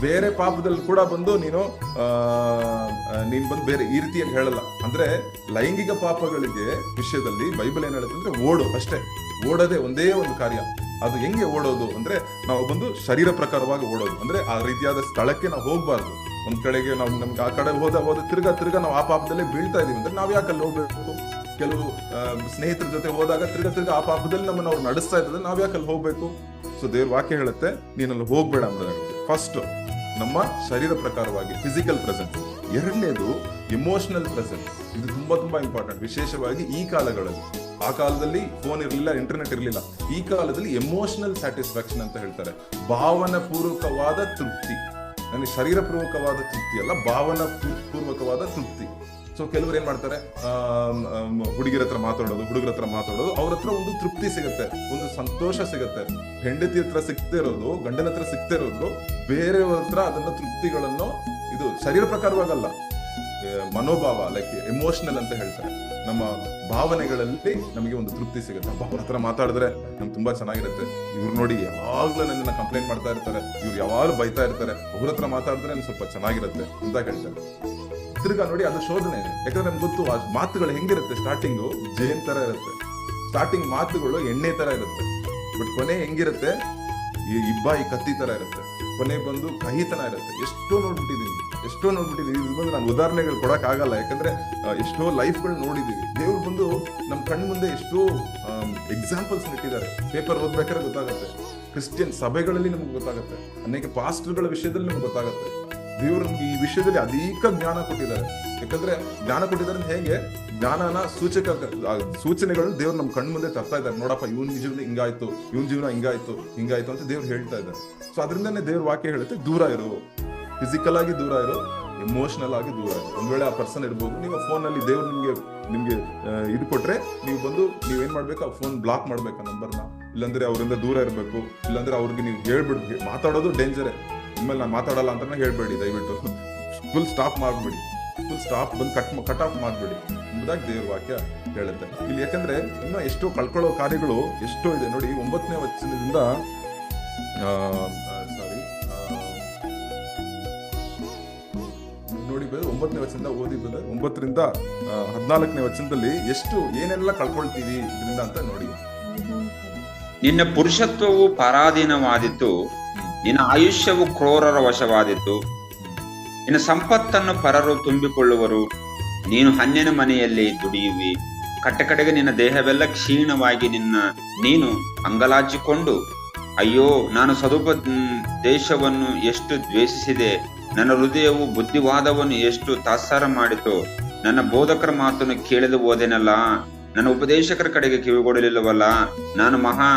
ಬೇರೆ ಪಾಪದಲ್ಲಿ ಕೂಡ ಬಂದು ನೀನು ಬಂದು ಬೇರೆ ಈ ರೀತಿಯಲ್ಲಿ ಹೇಳಲ್ಲ. ಅಂದ್ರೆ ಲೈಂಗಿಕ ಪಾಪಗಳಿಗೆ ವಿಷಯದಲ್ಲಿ ಬೈಬಲ್ ಏನ್ ಹೇಳುತ್ತೆ ಅಂದ್ರೆ ಓಡು ಅಷ್ಟೇ. ಓಡೋದೇ ಒಂದೇ ಒಂದು ಕಾರ್ಯ. ಅದು ಹೆಂಗೆ ಓಡೋದು ಅಂದ್ರೆ, ನಾವು ಬಂದು ಶರೀರ ಪ್ರಕಾರವಾಗಿ ಓಡೋದು ಅಂದ್ರೆ ಆ ರೀತಿಯಾದ ಸ್ಥಳಕ್ಕೆ ನಾವು ಹೋಗ್ಬಾರ್ದು. ಒಂದ್ ಕಡೆಗೆ ನಾವು ನಮ್ಗೆ ಆ ಕಡೆ ಹೋದ ತಿರ್ಗಾ ನಾವು ಆ ಪಾಪದಲ್ಲೇ ಬೀಳ್ತಾ ಇದೀವಿ ಅಂದ್ರೆ ನಾವ್ ಯಾಕೆ ಅಲ್ಲಿ ಹೋಗ್ಬೇಕು? ಕೆಲವು ಸ್ನೇಹಿತರ ಜೊತೆ ಹೋದಾಗ ತಿರ್ಗಾ ಆ ಪಾಪದಲ್ಲಿ ನಮ್ಮನ್ನ ಅವ್ರು ನಡೆಸ್ತಾ ಇದ್ರೆ ನಾವ್ ಯಾಕೆ ಅಲ್ಲಿ ಹೋಗ್ಬೇಕು? ಸೊ ದೇವ್ರ ವಾಕ್ಯ ಹೇಳುತ್ತೆ, ನೀನಲ್ಲಿ ಹೋಗ್ಬೇಡ ಅನ್ನೋದಾಗುತ್ತೆ. ಫಸ್ಟ್ ನಮ್ಮ ಶರೀರ ಪ್ರಕಾರವಾಗಿ ಫಿಸಿಕಲ್ ಪ್ರೆಸೆನ್ಸ್. 2ನೇದು ಎಮೋಷನಲ್ ಪ್ರೆಸೆನ್ಸ್. ಇದು ತುಂಬಾ ಇಂಪಾರ್ಟೆಂಟ್, ವಿಶೇಷವಾಗಿ ಈ ಕಾಲಗಳಲ್ಲಿ. ಆ ಕಾಲದಲ್ಲಿ ಫೋನ್ ಇರಲಿಲ್ಲ, ಇಂಟರ್ನೆಟ್ ಇರಲಿಲ್ಲ. ಈ ಕಾಲದಲ್ಲಿ ಎಮೋಷನಲ್ ಸ್ಯಾಟಿಸ್ಫ್ಯಾಕ್ಷನ್ ಅಂತ ಹೇಳ್ತಾರೆ. ಭಾವನಾ ಪೂರ್ವಕವಾದ ತೃಪ್ತಿ. ನನಗೆ ಶರೀರ ಪೂರ್ವಕವಾದ ತೃಪ್ತಿ ಅಲ್ಲ, ಭಾವನಾ ಪೂರ್ವಕವಾದ ತೃಪ್ತಿ. ಸೊ ಕೆಲವರು ಏನ್ ಮಾಡ್ತಾರೆ, ಹುಡುಗಿರ ಹತ್ರ ಮಾತಾಡೋದು, ಹುಡುಗರ ಹತ್ರ ಮಾತಾಡೋದು, ಅವ್ರ ಹತ್ರ ಒಂದು ತೃಪ್ತಿ ಸಿಗುತ್ತೆ, ಒಂದು ಸಂತೋಷ ಸಿಗುತ್ತೆ. ಹೆಂಡತಿ ಹತ್ರ ಸಿಗ್ತಾ ಇರೋದು, ಗಂಡನ ಹತ್ರ ಸಿಗ್ತಾ ಇರೋದು, ಬೇರೆಯವ್ರ ಹತ್ರ ಅದನ್ನ ತೃಪ್ತಿಗಳನ್ನು, ಇದು ಶರೀರ ಪ್ರಕಾರವಾಗಲ್ಲ, ಮನೋಭಾವ, ಲೈಕ್ ಎಮೋಷನಲ್ ಅಂತ ಹೇಳ್ತಾರೆ. ನಮ್ಮ ಭಾವನೆಗಳಲ್ಲಿ ನಮಗೆ ಒಂದು ತೃಪ್ತಿ ಸಿಗುತ್ತೆ. ಅವ್ರ ಹತ್ರ ಮಾತಾಡಿದ್ರೆ ನಮ್ಗೆ ತುಂಬಾ ಚೆನ್ನಾಗಿರುತ್ತೆ. ಇವ್ರು ನೋಡಿ ಯಾವಾಗ್ಲೂ ನನ್ನ ಕಂಪ್ಲೇಂಟ್ ಮಾಡ್ತಾ ಇರ್ತಾರೆ, ಇವ್ರು ಯಾವಾಗ್ಲೂ ಬೈತಾ ಇರ್ತಾರೆ, ಅವ್ರ ಹತ್ರ ಮಾತಾಡಿದ್ರೆ ಸ್ವಲ್ಪ ಚೆನ್ನಾಗಿರುತ್ತೆ ಅಂತ ಹೇಳ್ತಾರೆ. ತಿರ್ಗಾ ನೋಡಿ, ಅದು ಶೋಧನೆ. ಯಾಕಂದ್ರೆ ನಮ್ಗೆ ಗೊತ್ತು ಆ ಮಾತುಗಳು ಹೆಂಗಿರುತ್ತೆ. ಸ್ಟಾರ್ಟಿಂಗು ಜೇನ್ ತರ ಇರುತ್ತೆ, ಸ್ಟಾರ್ಟಿಂಗ್ ಮಾತುಗಳು ಎಣ್ಣೆ ತರ ಇರುತ್ತೆ, ಬಟ್ ಕೊನೆ ಹೆಂಗಿರುತ್ತೆ, ಈ ಇಬ್ಬಾಯಿ ಕತ್ತಿ ತರ ಇರುತ್ತೆ. ಕೊನೆ ಬಂದು ಕಹಿತನ ಇರುತ್ತೆ. ಎಷ್ಟೋ ನೋಡ್ಬಿಟ್ಟಿದೀನಿ. ಇದು ಬಂದು ನಾನು ಉದಾಹರಣೆಗಳು ಕೊಡಕ್ ಆಗಲ್ಲ, ಯಾಕಂದ್ರೆ ಎಷ್ಟೋ ಲೈಫ್ಗಳು ನೋಡಿದೀವಿ. ದೇವ್ರು ಬಂದು ನಮ್ ಕಣ್ಣು ಮುಂದೆ ಎಷ್ಟೋ ಎಕ್ಸಾಂಪಲ್ಸ್ ಇಟ್ಟಿದ್ದಾರೆ. ಪೇಪರ್ ಓದ್ಬೇಕಾದ್ರೆ ಗೊತ್ತಾಗುತ್ತೆ, ಕ್ರಿಶ್ಚಿಯನ್ ಸಭೆಗಳಲ್ಲಿ ನಮ್ಗೆ ಗೊತ್ತಾಗುತ್ತೆ, ಅನೇಕ ಪಾಸ್ಟರ್ಗಳ ವಿಷಯದಲ್ಲಿ ನಮ್ಗೆ ಗೊತ್ತಾಗುತ್ತೆ. ದೇವ್ರು ನಮ್ಗೆ ಈ ವಿಷಯದಲ್ಲಿ ಅಧಿಕ ಜ್ಞಾನ ಕೊಟ್ಟಿದ್ದಾರೆ. ಯಾಕಂದ್ರೆ ಜ್ಞಾನ ಕೊಟ್ಟಿದ್ದಾರೆ ಅಂತ ಹೇಗೆ, ಜ್ಞಾನನ ಸೂಚನೆಗಳನ್ನು ದೇವ್ರು ನಮ್ ಕಣ್ಣು ಮುಂದೆ ತರ್ತಾ ಇದ್ದಾರೆ. ನೋಡಪ್ಪ, ಇವನ್ ಜೀವನ ಹಿಂಗಾಯ್ತು, ಇವನ್ ಜೀವನ ಹಿಂಗಾಯ್ತು ಅಂತ ದೇವ್ರು ಹೇಳ್ತಾ ಇದ್ದಾರೆ. ಸೊ ಅದರಿಂದನೇ ದೇವ್ರ ವಾಕ್ಯ ಹೇಳುತ್ತೆ, ದೂರ ಇರು, ಫಿಸಿಕಲ್ ಆಗಿ ದೂರ ಇರು, ಎಮೋಷನಲ್ ಆಗಿ ದೂರ ಇರು. ಒಂದ್ ವೇಳೆ ಆ ಪರ್ಸನ್ ಇರ್ಬೋದು, ನೀವು ಫೋನಲ್ಲಿ ದೇವ್ರು ನಿಮ್ಗೆ ಇದು ಕೊಟ್ರೆ ನೀವೇನ್ ಮಾಡ್ಬೇಕು, ಆ ಫೋನ್ ಬ್ಲಾಕ್ ಮಾಡ್ಬೇಕು ಆ ನಂಬರ್ನ. ಇಲ್ಲಾಂದ್ರೆ ಅವರಿಂದ ದೂರ ಇರಬೇಕು. ಇಲ್ಲಾಂದ್ರೆ ಅವ್ರಿಗೆ ನೀವು ಹೇಳ್ಬಿಡ್ಬೇಕು. ಮಾತಾಡೋದು ಡೇಂಜರೇ. ಇನ್ಮೇಲೆ ನಾನು ಮಾತಾಡಲ್ಲ ಅಂತಾನೆ ಹೇಳ್ಬೇಡಿ, ದಯವಿಟ್ಟು ಫುಲ್ ಸ್ಟಾಪ್ ಮಾಡ್ಬಿಡಿ, ಬಂದು ಕಟ್ ಆಫ್ ಮಾಡ್ಬಿಡಿ ಎಂಬುದಾಗಿ ದೇವ್ರ ವಾಕ್ಯ ಹೇಳುತ್ತೆ ಇಲ್ಲಿ. ಯಾಕಂದ್ರೆ ಇನ್ನೂ ಎಷ್ಟೋ ಕಳ್ಕೊಳ್ಳೋ ಕಾರ್ಯಗಳು ಎಷ್ಟೋ ಇದೆ ನೋಡಿ. 9ನೇ ವಚನದಿಂದ ನೋಡಿ, 9ನೇ ವಚನದಿಂದ ಓದಿದ್ರೆ 9ರಿಂದ 14ನೇ ವಚನದಲ್ಲಿ ಏನೆಲ್ಲ ಕಳ್ಕೊಳ್ತೀವಿ ಇದರಿಂದ ಅಂತ ನೋಡಿ. ನಿನ್ನ ಪುರುಷತ್ವವು ಪರಾಧೀನವಾದಿತ್ತು, ನಿನ್ನ ಆಯುಷ್ಯವು ಕ್ರೂರರ ವಶವಾದಿತ್ತು, ನಿನ್ನ ಸಂಪತ್ತನ್ನು ಪರರು ತುಂಬಿಕೊಳ್ಳುವರು, ನೀನು ಹನ್ನೆನ ಮನೆಯಲ್ಲಿ ದುಡಿಯುವಿ. ಕಡೆಗೆ ನಿನ್ನ ದೇಹವೆಲ್ಲ ಕ್ಷೀಣವಾಗಿ ನೀನು ಅಂಗಲಾಚಿಕೊಂಡು, ಅಯ್ಯೋ, ನಾನು ದೇಶವನ್ನು ಎಷ್ಟು ದ್ವೇಷಿಸಿದೆ, ನನ್ನ ಹೃದಯವು ಬುದ್ಧಿವಾದವನ್ನು ಎಷ್ಟು ತಾತ್ಸಾರ ಮಾಡಿತು, ನನ್ನ ಬೋಧಕರ ಮಾತನ್ನು ಕೇಳಲು ಹೋದೆನಲ್ಲ, ನನ್ನ ಉಪದೇಶಕರ ಕಡೆಗೆ ಕಿವಿಗೊಡಲಿಲ್ಲವಲ್ಲ, ನಾನು ಮಹಾ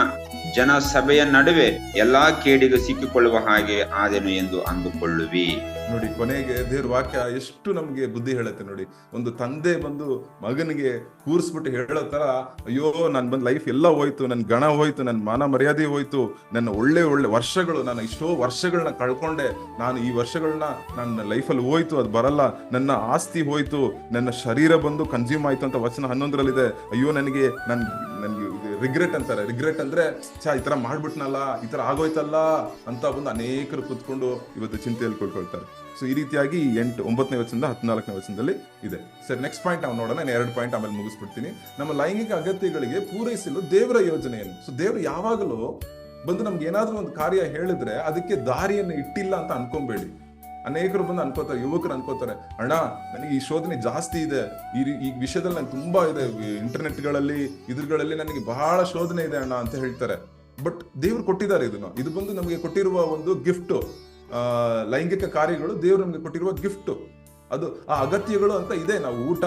ಜನ ಸಭೆಯ ನಡುವೆ ಎಲ್ಲಾ ಕೇಡಿಗೆ ಸಿಕ್ಕಿಕೊಳ್ಳುವ ಹಾಗೆ ಆದೆನು ಎಂದು ಅಂದುಕೊಳ್ಳುವಿ. ನೋಡಿ, ಕೊನೆಗೆ ದೇವ್ರ ವಾಕ್ಯ ಎಷ್ಟು ನಮ್ಗೆ ಬುದ್ಧಿ ಹೇಳುತ್ತೆ ನೋಡಿ. ಒಂದು ತಂದೆ ಬಂದು ಮಗನಿಗೆ ಕೂರಿಸ್ಬಿಟ್ಟು ಹೇಳೋ ತರ, ಅಯ್ಯೋ ನನ್ ಬಂದ್ ಲೈಫ್ ಎಲ್ಲ ಹೋಯ್ತು, ನನ್ ಗಣ ಹೋಯ್ತು, ನನ್ ಮಾನ ಮರ್ಯಾದೆ ಹೋಯ್ತು, ನನ್ನ ಒಳ್ಳೆ ವರ್ಷಗಳು, ನಾನು ಇಷ್ಟೋ ವರ್ಷಗಳನ್ನ ಕಳ್ಕೊಂಡೆ, ನಾನು ಈ ವರ್ಷಗಳನ್ನ ನನ್ನ ಲೈಫಲ್ಲಿ ಹೋಯ್ತು, ಅದು ಬರಲ್ಲ, ನನ್ನ ಆಸ್ತಿ ಹೋಯ್ತು, ನನ್ನ ಶರೀರ ಬಂದು ಕನ್ಸ್ಯೂಮ್ ಆಯ್ತು ಅಂತ ವಚನ 11ರಲ್ಲಿದೆ. ಅಯ್ಯೋ ನನ್ಗೆ ರಿಗ್ರೆಟ್ ಅಂತಾರೆ. ರಿಗ್ರೆಟ್ ಅಂದ್ರೆ ಈ ತರ ಮಾಡ್ಬಿಟ್ನಲ್ಲ, ಈ ತರ ಆಗೋಯ್ತಲ್ಲ ಅಂತ ಬಂದು ಅನೇಕರು ಕೂತ್ಕೊಂಡು ಇವತ್ತು ಚಿಂತೆಯಲ್ಲಿ ಕೊಡ್ಕೊಳ್ತಾರೆ. ಸೊ ಈ ರೀತಿಯಾಗಿ 9ನೇ ವಚನದಿಂದ 14ನೇ ವಚನದಲ್ಲಿ ಇದೆ. ಸರಿ, ನೆಕ್ಸ್ಟ್ ಪಾಯಿಂಟ್ ನಾವು ನೋಡೋಣ. ನಾನು 2 ಪಾಯಿಂಟ್ ಆಮೇಲೆ ಮುಗಿಸ್ಬಿಡ್ತೀನಿ. ನಮ್ಮ ಲೈಂಗಿಕ ಅಗತ್ಯಗಳಿಗೆ ಪೂರೈಸಲು ದೇವರ ಯೋಜನೆಯನ್ನು. ಸೊ ದೇವರು ಯಾವಾಗಲೂ ಬಂದು ನಮ್ಗೆ ಏನಾದ್ರೂ ಒಂದು ಕಾರ್ಯ ಹೇಳಿದ್ರೆ ಅದಕ್ಕೆ ದಾರಿಯನ್ನು ಇಟ್ಟಿಲ್ಲ ಅಂತ ಅನ್ಕೊಂಬೇಡಿ. ಅನೇಕರು ಬಂದು ಅನ್ಕೋತಾರೆ, ಯುವಕರು ಅನ್ಕೋತಾರೆ, ಅಣ್ಣ ನನಗೆ ಈ ಶೋಧನೆ ಜಾಸ್ತಿ ಇದೆ, ಈ ವಿಷಯದಲ್ಲಿ ನಂಗೆ ತುಂಬಾ ಇದೆ, ಇಂಟರ್ನೆಟ್ಗಳಲ್ಲಿ ಇದ್ರಲ್ಲಿ ನನಗೆ ಬಹಳ ಶೋಧನೆ ಇದೆ ಅಣ್ಣ ಅಂತ ಹೇಳ್ತಾರೆ. ಬಟ್ ದೇವ್ರು ಕೊಟ್ಟಿದ್ದಾರೆ ಇದನ್ನು. ಇದು ಬಂದು ನಮಗೆ ಕೊಟ್ಟಿರುವ ಒಂದು ಗಿಫ್ಟ್. ಲೈಂಗಿಕ ಕಾರ್ಯಗಳು ದೇವ್ರು ನಮ್ಗೆ ಕೊಟ್ಟಿರುವ ಗಿಫ್ಟ್. ಅದು ಆ ಅಗತ್ಯಗಳು ಅಂತ ಇದೆ. ನಾವು ಊಟ,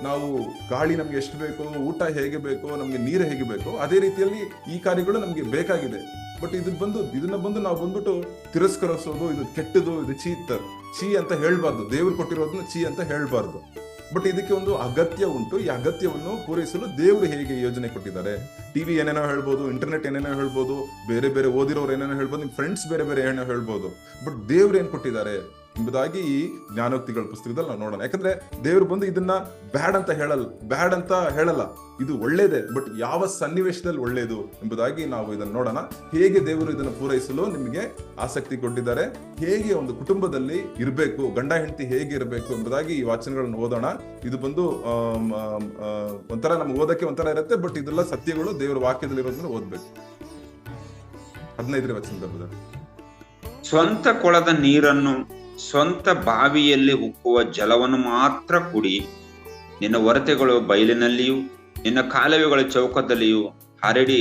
ನಾವು ಗಾಳಿ ನಮ್ಗೆ ಎಷ್ಟು ಬೇಕು, ಊಟ ಹೇಗೆ ಬೇಕು, ನಮ್ಗೆ ನೀರು ಹೇಗೆ ಬೇಕು, ಅದೇ ರೀತಿಯಲ್ಲಿ ಈ ಕಾರ್ಯಗಳು ನಮ್ಗೆ ಬೇಕಾಗಿದೆ. ಬಟ್ ಇದನ್ನ ಬಂದು ನಾವು ಬಂದ್ಬಿಟ್ಟು ತಿರಸ್ಕರಿಸೋದು, ಇದು ಕೆಟ್ಟದು, ಇದು ಚೀ ಅಂತ ಹೇಳ್ಬಾರ್ದು. ದೇವ್ರು ಕೊಟ್ಟಿರೋದನ್ನ ಚೀ ಅಂತ ಹೇಳ್ಬಾರ್ದು. ಬಟ್ ಇದಕ್ಕೆ ಒಂದು ಅಗತ್ಯ ಉಂಟು. ಈ ಅಗತ್ಯವನ್ನು ಪೂರೈಸಲು ದೇವರು ಹೇಗೆ ಯೋಜನೆ ಕೊಟ್ಟಿದ್ದಾರೆ. ಟಿವಿ ಏನೇನೋ ಹೇಳ್ಬೋದು, ಇಂಟರ್ನೆಟ್ ಏನೇನೋ ಹೇಳ್ಬೋದು, ಬೇರೆ ಬೇರೆ ಓದಿರೋರು ಏನೇನೋ ಹೇಳ್ಬೋದು, ನಿಮ್ ಫ್ರೆಂಡ್ಸ್ ಬೇರೆ ಬೇರೆ ಏನೋ ಹೇಳ್ಬೋದು. ಬಟ್ ದೇವ್ರು ಏನ್ ಕೊಟ್ಟಿದ್ದಾರೆ ಎಂಬುದಾಗಿ ಈ ಜ್ಞಾನೋಕ್ತಿಗಳ ಪುಸ್ತಕದಲ್ಲಿ ನಾವು ನೋಡೋಣ. ಯಾಕಂದ್ರೆ ದೇವರು ಬಂದು ಇದನ್ನ ಬ್ಯಾಡ್ ಅಂತ ಹೇಳಲ್ಲ. ಇದು ಒಳ್ಳೇದೇ, ಬಟ್ ಯಾವ ಸನ್ನಿವೇಶದಲ್ಲಿ ಒಳ್ಳೇದು ಎಂಬುದಾಗಿ ನಾವು ಇದನ್ನು ನೋಡೋಣ. ಹೇಗೆ ದೇವರು ಇದನ್ನು ಪೂರೈಸಲು ನಿಮಗೆ ಆಸಕ್ತಿ ಕೊಟ್ಟಿದ್ದಾರೆ, ಹೇಗೆ ಒಂದು ಕುಟುಂಬದಲ್ಲಿ ಇರಬೇಕು, ಗಂಡ ಹೆಂಡತಿ ಹೇಗೆ ಇರಬೇಕು ಎಂಬುದಾಗಿ ಈ ವಾಚನಗಳನ್ನು ಓದೋಣ. ಇದು ಬಂದು ಒಂಥರ ನಮ್ಗೆ ಓದಕ್ಕೆ ಒಂಥರ ಇರುತ್ತೆ, ಬಟ್ ಇದೆಲ್ಲ ಸತ್ಯಗಳು ದೇವರ ವಾಕ್ಯದಲ್ಲಿ ಇರೋದನ್ನ ಓದ್ಬೇಕು. 15ನೇ ವಚನದಲ್ಲಿ, ಸ್ವಂತ ಕೊಳದ ನೀರನ್ನು, ಸ್ವಂತ ಬಾವಿಯಲ್ಲಿ ಉಕ್ಕುವ ಜಲವನ್ನು ಮಾತ್ರ ಕುಡಿ. ನಿನ್ನ ಒರತೆಗಳು ಬಯಲಿನಲ್ಲಿಯೂ ನಿನ್ನ ಕಾಲುವೆಗಳ ಚೌಕದಲ್ಲಿಯೂ ಹರಡಿ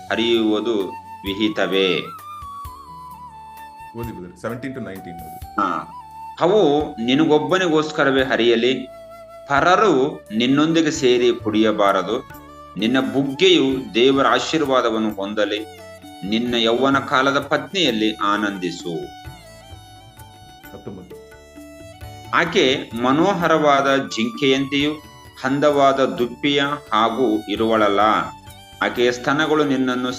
ಹರಿಯುವುದು ವಿಹಿತವೇ. 17 to 19. ಅವು ನಿನಗೊಬ್ಬನಿಗೋಸ್ಕರವೇ ಹರಿಯಲಿ, ಪರರು ನಿನ್ನೊಂದಿಗೆ ಸೇರಿ ಕುಡಿಯಬಾರದು. ನಿನ್ನ ಬುಗ್ಗೆಯು ದೇವರ ಆಶೀರ್ವಾದವನ್ನು ಹೊಂದಲಿ, ನಿನ್ನ ಯೌವನ ಕಾಲದ ಪತ್ನಿಯಲ್ಲಿ ಆನಂದಿಸು. 19. ಆಕೆ ಮನೋಹರವಾದ ಜಿಂಕೆಯಂತೆಯೂ ಹಂದವಾದ ದುಪ್ಪಿಯ ಹಾಗೂ ಇರುವಳಲ್ಲ. ಆಕೆಯ ಸ್ತನಗಳು ನಿನ್ನನ್ನು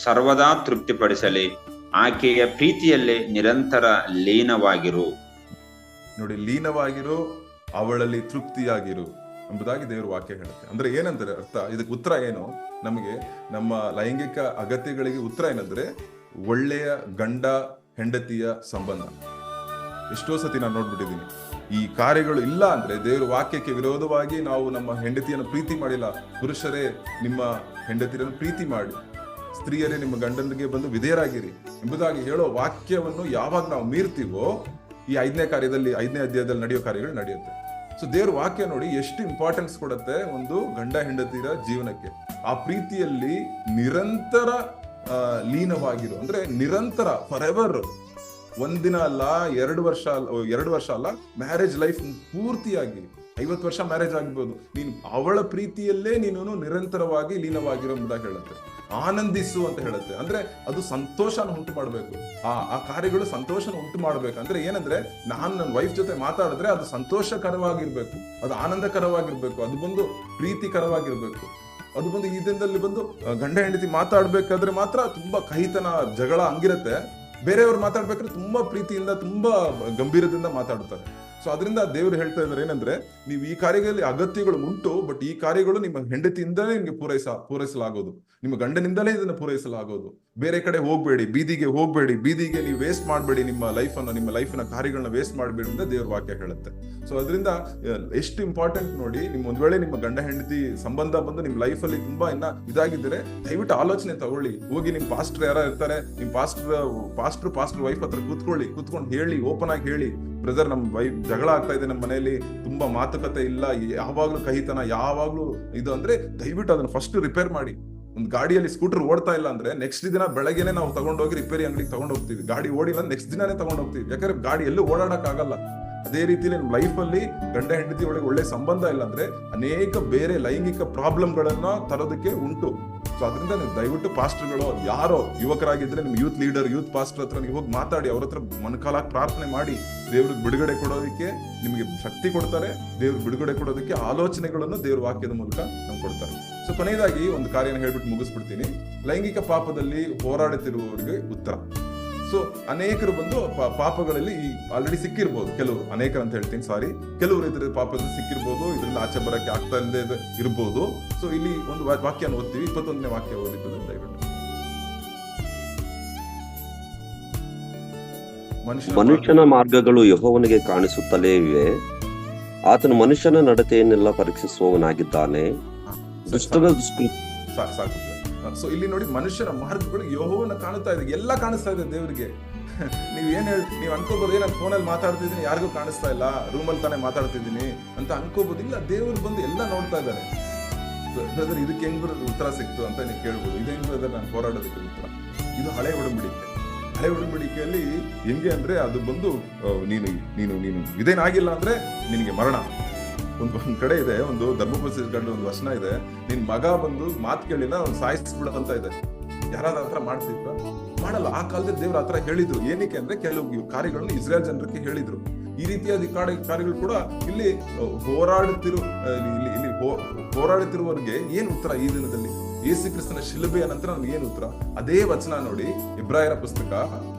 ಸರ್ವದಾ ತೃಪ್ತಿಪಡಿಸಲಿ. ಆಕೆಯ ಪ್ರೀತಿಯಲ್ಲೇ ನಿರಂತರ ಲೀನವಾಗಿರು. ನೋಡಿ, ಲೀನವಾಗಿರು, ಅವಳಲ್ಲಿ ತೃಪ್ತಿಯಾಗಿರು ಎಂಬುದಾಗಿ ದೇವರು ವಾಕ್ಯ ಹೇಳುತ್ತೆ. ಅಂದ್ರೆ ಏನಂದ್ರೆ ಅರ್ಥ, ಇದಕ್ಕೆ ಉತ್ತರ ಏನು? ನಮಗೆ ನಮ್ಮ ಲೈಂಗಿಕ ಅಗತ್ಯಗಳಿಗೆ ಉತ್ತರ ಏನಂದ್ರೆ ಒಳ್ಳೆಯ ಗಂಡ ಹೆಂಡತಿಯ ಸಂಬಂಧ. ಎಷ್ಟೋ ಸತಿ ನಾನು ನೋಡ್ಬಿಟ್ಟಿದ್ದೀನಿ. ಈ ಕಾರ್ಯಗಳು ಇಲ್ಲ ಅಂದ್ರೆ ದೇವರ ವಾಕ್ಯಕ್ಕೆ ವಿರೋಧವಾಗಿ ನಾವು ನಮ್ಮ ಹೆಂಡತಿಯನ್ನು ಪ್ರೀತಿ ಮಾಡಿಲ್ಲ. ಪುರುಷರೇ ನಿಮ್ಮ ಹೆಂಡತಿಯನ್ನು ಪ್ರೀತಿ ಮಾಡಿ, ಸ್ತ್ರೀಯರೇ ನಿಮ್ಮ ಗಂಡನಿಗೆ ಬಂದು ವಿಧೇಯರಾಗಿರಿ ಎಂಬುದಾಗಿ ಹೇಳೋ ವಾಕ್ಯವನ್ನು ಯಾವಾಗ ನಾವು ಮೀರ್ತೀವೋ ಈ 5ನೇ ಅಧ್ಯಾಯದಲ್ಲಿ ನಡೆಯೋ ಕಾರ್ಯಗಳು ನಡೆಯುತ್ತೆ. ಸೊ ದೇವ್ರ ವಾಕ್ಯ ನೋಡಿ ಎಷ್ಟು ಇಂಪಾರ್ಟೆನ್ಸ್ ಕೊಡುತ್ತೆ ಒಂದು ಗಂಡ ಹೆಂಡತಿರ ಜೀವನಕ್ಕೆ. ಆ ಪ್ರೀತಿಯಲ್ಲಿ ನಿರಂತರ ಲೀನವಾಗಿರು, ಅಂದ್ರೆ ನಿರಂತರ, ಫಾರ್ ಎವರ್. ಒಂದಿನ ಅಲ್ಲ, 2 ವರ್ಷ ಅಲ್ಲ, ಮ್ಯಾರೇಜ್ ಲೈಫ್ ಪೂರ್ತಿಯಾಗಿ 50 ವರ್ಷ ಮ್ಯಾರೇಜ್ ಆಗಿರ್ಬೋದು, ನೀನು ಅವಳ ಪ್ರೀತಿಯಲ್ಲೇ ನೀನು ನಿರಂತರವಾಗಿ ಲೀನವಾಗಿರೋ ಎಂಬುದಾಗಿ ಹೇಳುತ್ತೆ. ಆನಂದಿಸು ಅಂತ ಹೇಳುತ್ತೆ. ಅಂದ್ರೆ ಅದು ಸಂತೋಷನ ಉಂಟು ಮಾಡ್ಬೇಕು. ಆ ಕಾರ್ಯಗಳು ಸಂತೋಷನ ಉಂಟು ಮಾಡ್ಬೇಕು. ಅಂದ್ರೆ ಏನಂದ್ರೆ ನಾನು ನನ್ನ ವೈಫ್ ಜೊತೆ ಮಾತಾಡಿದ್ರೆ ಅದು ಸಂತೋಷಕರವಾಗಿರ್ಬೇಕು, ಅದು ಆನಂದಕರವಾಗಿರ್ಬೇಕು, ಅದು ಬಂದು ಪ್ರೀತಿಕರವಾಗಿರ್ಬೇಕು. ಅದು ಬಂದು ಈ ದಿನದಲ್ಲಿ ಬಂದು ಗಂಡ ಹೆಂಡತಿ ಮಾತಾಡ್ಬೇಕಾದ್ರೆ ಮಾತ್ರ ತುಂಬಾ ಕಹಿತನ, ಜಗಳ ಹಂಗಿರುತ್ತೆ. ಬೇರೆಯವ್ರು ಮಾತಾಡ್ಬೇಕಾದ್ರೆ ತುಂಬಾ ಪ್ರೀತಿಯಿಂದ, ತುಂಬಾ ಗಂಭೀರದಿಂದ ಮಾತಾಡ್ತಾರೆ. ಸೊ ಅದರಿಂದ ದೇವರು ಹೇಳ್ತಾ ಇದ್ದಾರೆ ಏನಂದ್ರೆ, ನೀವು ಈ ಕಾರ್ಯಗಳಲ್ಲಿ ಅಗತ್ಯಗಳು ಉಂಟು, ಬಟ್ ಈ ಕಾರ್ಯಗಳು ನಿಮ್ಮ ಹೆಂಡತಿಯಿಂದಲೇ ನಿಮ್ಗೆ ಪೂರೈಸಲಾಗೋದು, ನಿಮ್ಮ ಗಂಡನಿಂದಲೇ ಇದನ್ನ ಪೂರೈಸಲಾಗೋದು. ಬೇರೆ ಕಡೆ ಹೋಗ್ಬೇಡಿ, ಬೀದಿಗೆ ನೀವು ವೇಸ್ಟ್ ಮಾಡಬೇಡಿ, ನಿಮ್ಮ ಲೈಫಿನ ಕಾರ್ಯಗಳನ್ನ ವೇಸ್ಟ್ ಮಾಡಬೇಡಿ ಅಂತ ದೇವ್ರ ವಾಕ್ಯ ಹೇಳುತ್ತೆ. ಸೊ ಅದರಿಂದ ಎಷ್ಟು ಇಂಪಾರ್ಟೆಂಟ್ ನೋಡಿ. ಒಂದ್ ವೇಳೆ ನಿಮ್ಮ ಗಂಡ ಹೆಂಡತಿ ಸಂಬಂಧ ಬಂದು ನಿಮ್ ಲೈಫಲ್ಲಿ ತುಂಬಾ ಇದಾಗಿದ್ದರೆ ದಯವಿಟ್ಟು ಆಲೋಚನೆ ತಗೊಳ್ಳಿ. ಹೋಗಿ ನಿಮ್ ಪಾಸ್ಟರ್ ಯಾರು ಇರ್ತಾರೆ, ನಿಮ್ ಪಾಸ್ಟರ್ ವೈಫ್ ಹತ್ರ ಕೂತ್ಕೊಂಡು ಹೇಳಿ, ಓಪನ್ ಆಗಿ ಹೇಳಿ, ಬ್ರದರ್ ನಮ್ ವೈಫ್ ಜಗಳ ಆಗ್ತಾ ಇದೆ, ನಮ್ಮ ಮನೆಯಲ್ಲಿ ತುಂಬಾ ಮಾತುಕತೆ ಇಲ್ಲ, ಯಾವಾಗ್ಲೂ ಕಹಿತನ, ಯಾವಾಗ್ಲೂ ಇದು ಅಂದ್ರೆ ದಯವಿಟ್ಟು ಅದನ್ನ ಫಸ್ಟ್ ರಿಪೇರ್ ಮಾಡಿ. ಒಂದು ಗಾಡಿಯಲ್ಲಿ ಸ್ಕೂಟರ್ ಓಡ್ತಾ ಇಲ್ಲ ಅಂದ್ರೆ ನೆಕ್ಸ್ಟ್ ದಿನ ಬೆಳಗ್ಗೆನೆ ನಾವು ತಗೊಂಡೋಗಿ ರಿಪೇರಿ ಅಂಗಡಿಗೆ ತಗೊಂಡೋಗ್ತೀವಿ. ಗಾಡಿ ಓಡಿಲ್ಲ ನೆಕ್ಸ್ಟ್ ದಿನಾನೇ ತಗೊಂಡೋಗ್ತೀವಿ, ಯಾಕಂದ್ರೆ ಗಾಡಿ ಎಲ್ಲೂ ಓಡಾಡಕ್ ಆಗಲ್ಲ. ಅದೇ ರೀತಿಯಲ್ಲಿ ನಮ್ಮ ಲೈಫಲ್ಲಿ ಗಂಡ ಹೆಂಡತಿ ಒಳಗೆ ಒಳ್ಳೆ ಸಂಬಂಧ ಇಲ್ಲ ಅಂದ್ರೆ ಅನೇಕ ಬೇರೆ ಲೈಂಗಿಕ ಪ್ರಾಬ್ಲಮ್ಗಳನ್ನ ತರೋದಕ್ಕೆ ಉಂಟು. ಸೊ ಅದರಿಂದ ನೀವು ದಯವಿಟ್ಟು ಪಾಸ್ಟರ್ಗಳು ಯಾರೋ ಯುವಕರಾಗಿದ್ರೆ ನಿಮ್ ಯೂತ್ ಲೀಡರ್, ಯೂತ್ ಪಾಸ್ಟರ್ ಹತ್ರ ನೀವು ಹೋಗಿ ಮಾತಾಡಿ, ಅವ್ರ ಹತ್ರ ಮನಕಾಲಾಗಿ ಪ್ರಾರ್ಥನೆ ಮಾಡಿ, ದೇವ್ರಿಗೆ ಬಿಡುಗಡೆ ಕೊಡೋದಕ್ಕೆ ನಿಮಗೆ ಶಕ್ತಿ ಕೊಡ್ತಾರೆ. ದೇವ್ರ ಬಿಡುಗಡೆ ಕೊಡೋದಕ್ಕೆ ಆಲೋಚನೆಗಳನ್ನು ದೇವ್ರ ವಾಕ್ಯದ ಮೂಲಕ ನಮ್ಗೆ ಕೊಡ್ತಾರೆ. ಸೊ ಕೊನೆಯದಾಗಿ ಒಂದು ಕಾರ್ಯನ ಹೇಳ್ಬಿಟ್ಟು ಮುಗಿಸ್ಬಿಡ್ತೀನಿ. ಲೈಂಗಿಕ ಪಾಪದಲ್ಲಿ ಹೋರಾಡುತ್ತಿರುವವರಿಗೆ ಉತ್ತರ. ಸೊ ಅನೇಕರು ಬಂದು ಪಾಪಗಳಲ್ಲಿ ಆಲ್ರೆಡಿ ಸಿಕ್ಕಿರ್ಬೋದು, ಕೆಲವರು, ಅನೇಕರು ಅಂತ ಹೇಳ್ತೀನಿ, ಸಾರಿ, ಕೆಲವರು ಇದ್ರ ಪಾಪದಲ್ಲಿ ಸಿಕ್ಕಿರ್ಬೋದು, ಇದರಿಂದ ಆಚೆ ಬರಕ್ಕೆ ಆಗ್ತಾ ಇಲ್ಲದೆ ಇರ್ಬೋದು. ಸೊ ಇಲ್ಲಿ ಒಂದು ವಾಕ್ಯನ ಓದ್ತೀವಿ, 21ನೇ ವಾಕ್ಯ ಓದಿದ್ದು ದಯವಿಟ್ಟು. ಮನುಷ್ಯನ ಮಾರ್ಗಗಳು ಯೆಹೋವನಿಗೆ ಕಾಣಿಸುತ್ತಲೇ ಇವೆ, ಆತನು ಮನುಷ್ಯನ ನಡತೆಯನ್ನೆಲ್ಲ ಪರೀಕ್ಷಿಸುವವನಾಗಿದ್ದಾನೆ. ದುಷ್ಟನ ಸಾಕು. ಸೊ ಇಲ್ಲಿ ನೋಡಿ, ಮನುಷ್ಯನ ಮಾರ್ಗಗಳು ಯೆಹೋವನ ಕಾಣುತ್ತಾ ಇದೆ, ಎಲ್ಲ ಕಾಣಿಸ್ತಾ ಇದೆ ದೇವರಿಗೆ. ನೀವ್ ಅನ್ಕೋಬಹುದು, ನಾನು ಫೋನಲ್ಲಿ ಮಾತಾಡ್ತಿದ್ದೀನಿ, ಯಾರಿಗೂ ಕಾಣಿಸ್ತಾ ಇಲ್ಲ, ರೂಮಲ್ಲಿ ತಾನೇ ಮಾತಾಡ್ತಿದ್ದೀನಿ ಅಂತ ಅನ್ಕೋಬಹುದು. ಇಲ್ಲ, ದೇವ್ರು ಬಂದು ಎಲ್ಲ ನೋಡ್ತಾ ಇದ್ದಾರೆ. ಬ್ರದರ್ ಇದಕ್ಕೆ ಹೆಂಗ್ ಬರೋದು ಉತ್ತರ ಸಿಕ್ತು ಅಂತ ನೀವು ಕೇಳ್ಬೋದು. ಇದು ಹೆಂಗ್ ಬ್ರದರ್ ನಾನು ಹೋರಾಡೋದಕ್ಕೆ ಉತ್ತರ? ಇದು ಹಳೆ ಒಡಂಬಡಿಕೆ. ಹಳೆ ಒಡಂಬಡಿಕೆಯಲ್ಲಿ ಹೆಂಗೆ ಅಂದ್ರೆ, ಅದು ಬಂದು ನೀನು ಇದೇನಾಗಿಲ್ಲ ಅಂದ್ರೆ ನಿನಗೆ ಮರಣ. ಒಂದ್ ಕಡೆ ಇದೆ, ಒಂದು ಧರ್ಮೋಪದೇಶಕಾಂಡ ಒಂದು ವಚನ ಇದೆ, ನಿನ್ ಮಗ ಬಂದು ಮಾತು ಕೇಳಿಲ್ಲ ಅವ್ನು ಸಾಯಿಸ್ಬಿಡ ಅಂತ ಇದೆ. ಯಾರಾದ್ರೂ ಹತ್ರ ಮಾಡ್ತಿದ್ರ? ಮಾಡಲ್ಲ. ಆ ಕಾಲದಲ್ಲಿ ದೇವ್ರ ಹತ್ರ ಹೇಳಿದ್ರು. ಏನಕ್ಕೆ ಅಂದ್ರೆ, ಕೆಲವು ಕಾರ್ಯಗಳನ್ನು ಇಸ್ರೇಲ್ ಜನರಿಗೆ ಹೇಳಿದ್ರು. ಈ ರೀತಿಯಾದ ಕಾರ್ಯಗಳು ಕೂಡ ಇಲ್ಲಿ ಹೋರಾಡುತ್ತಿರುವವರಿಗೆ ಏನ್ ಉತ್ತರ ಈ ದಿನದಲ್ಲಿ? ಯೇಸು ಕ್ರಿಸ್ತನ ಶಿಲುಬೆಯ ನಂತರ ನಮ್ಗೆ ಏನ್ ಉತ್ತರ? ಅದೇ ವಚನ ನೋಡಿ, ಇಬ್ರಾಯರ ಪುಸ್ತಕ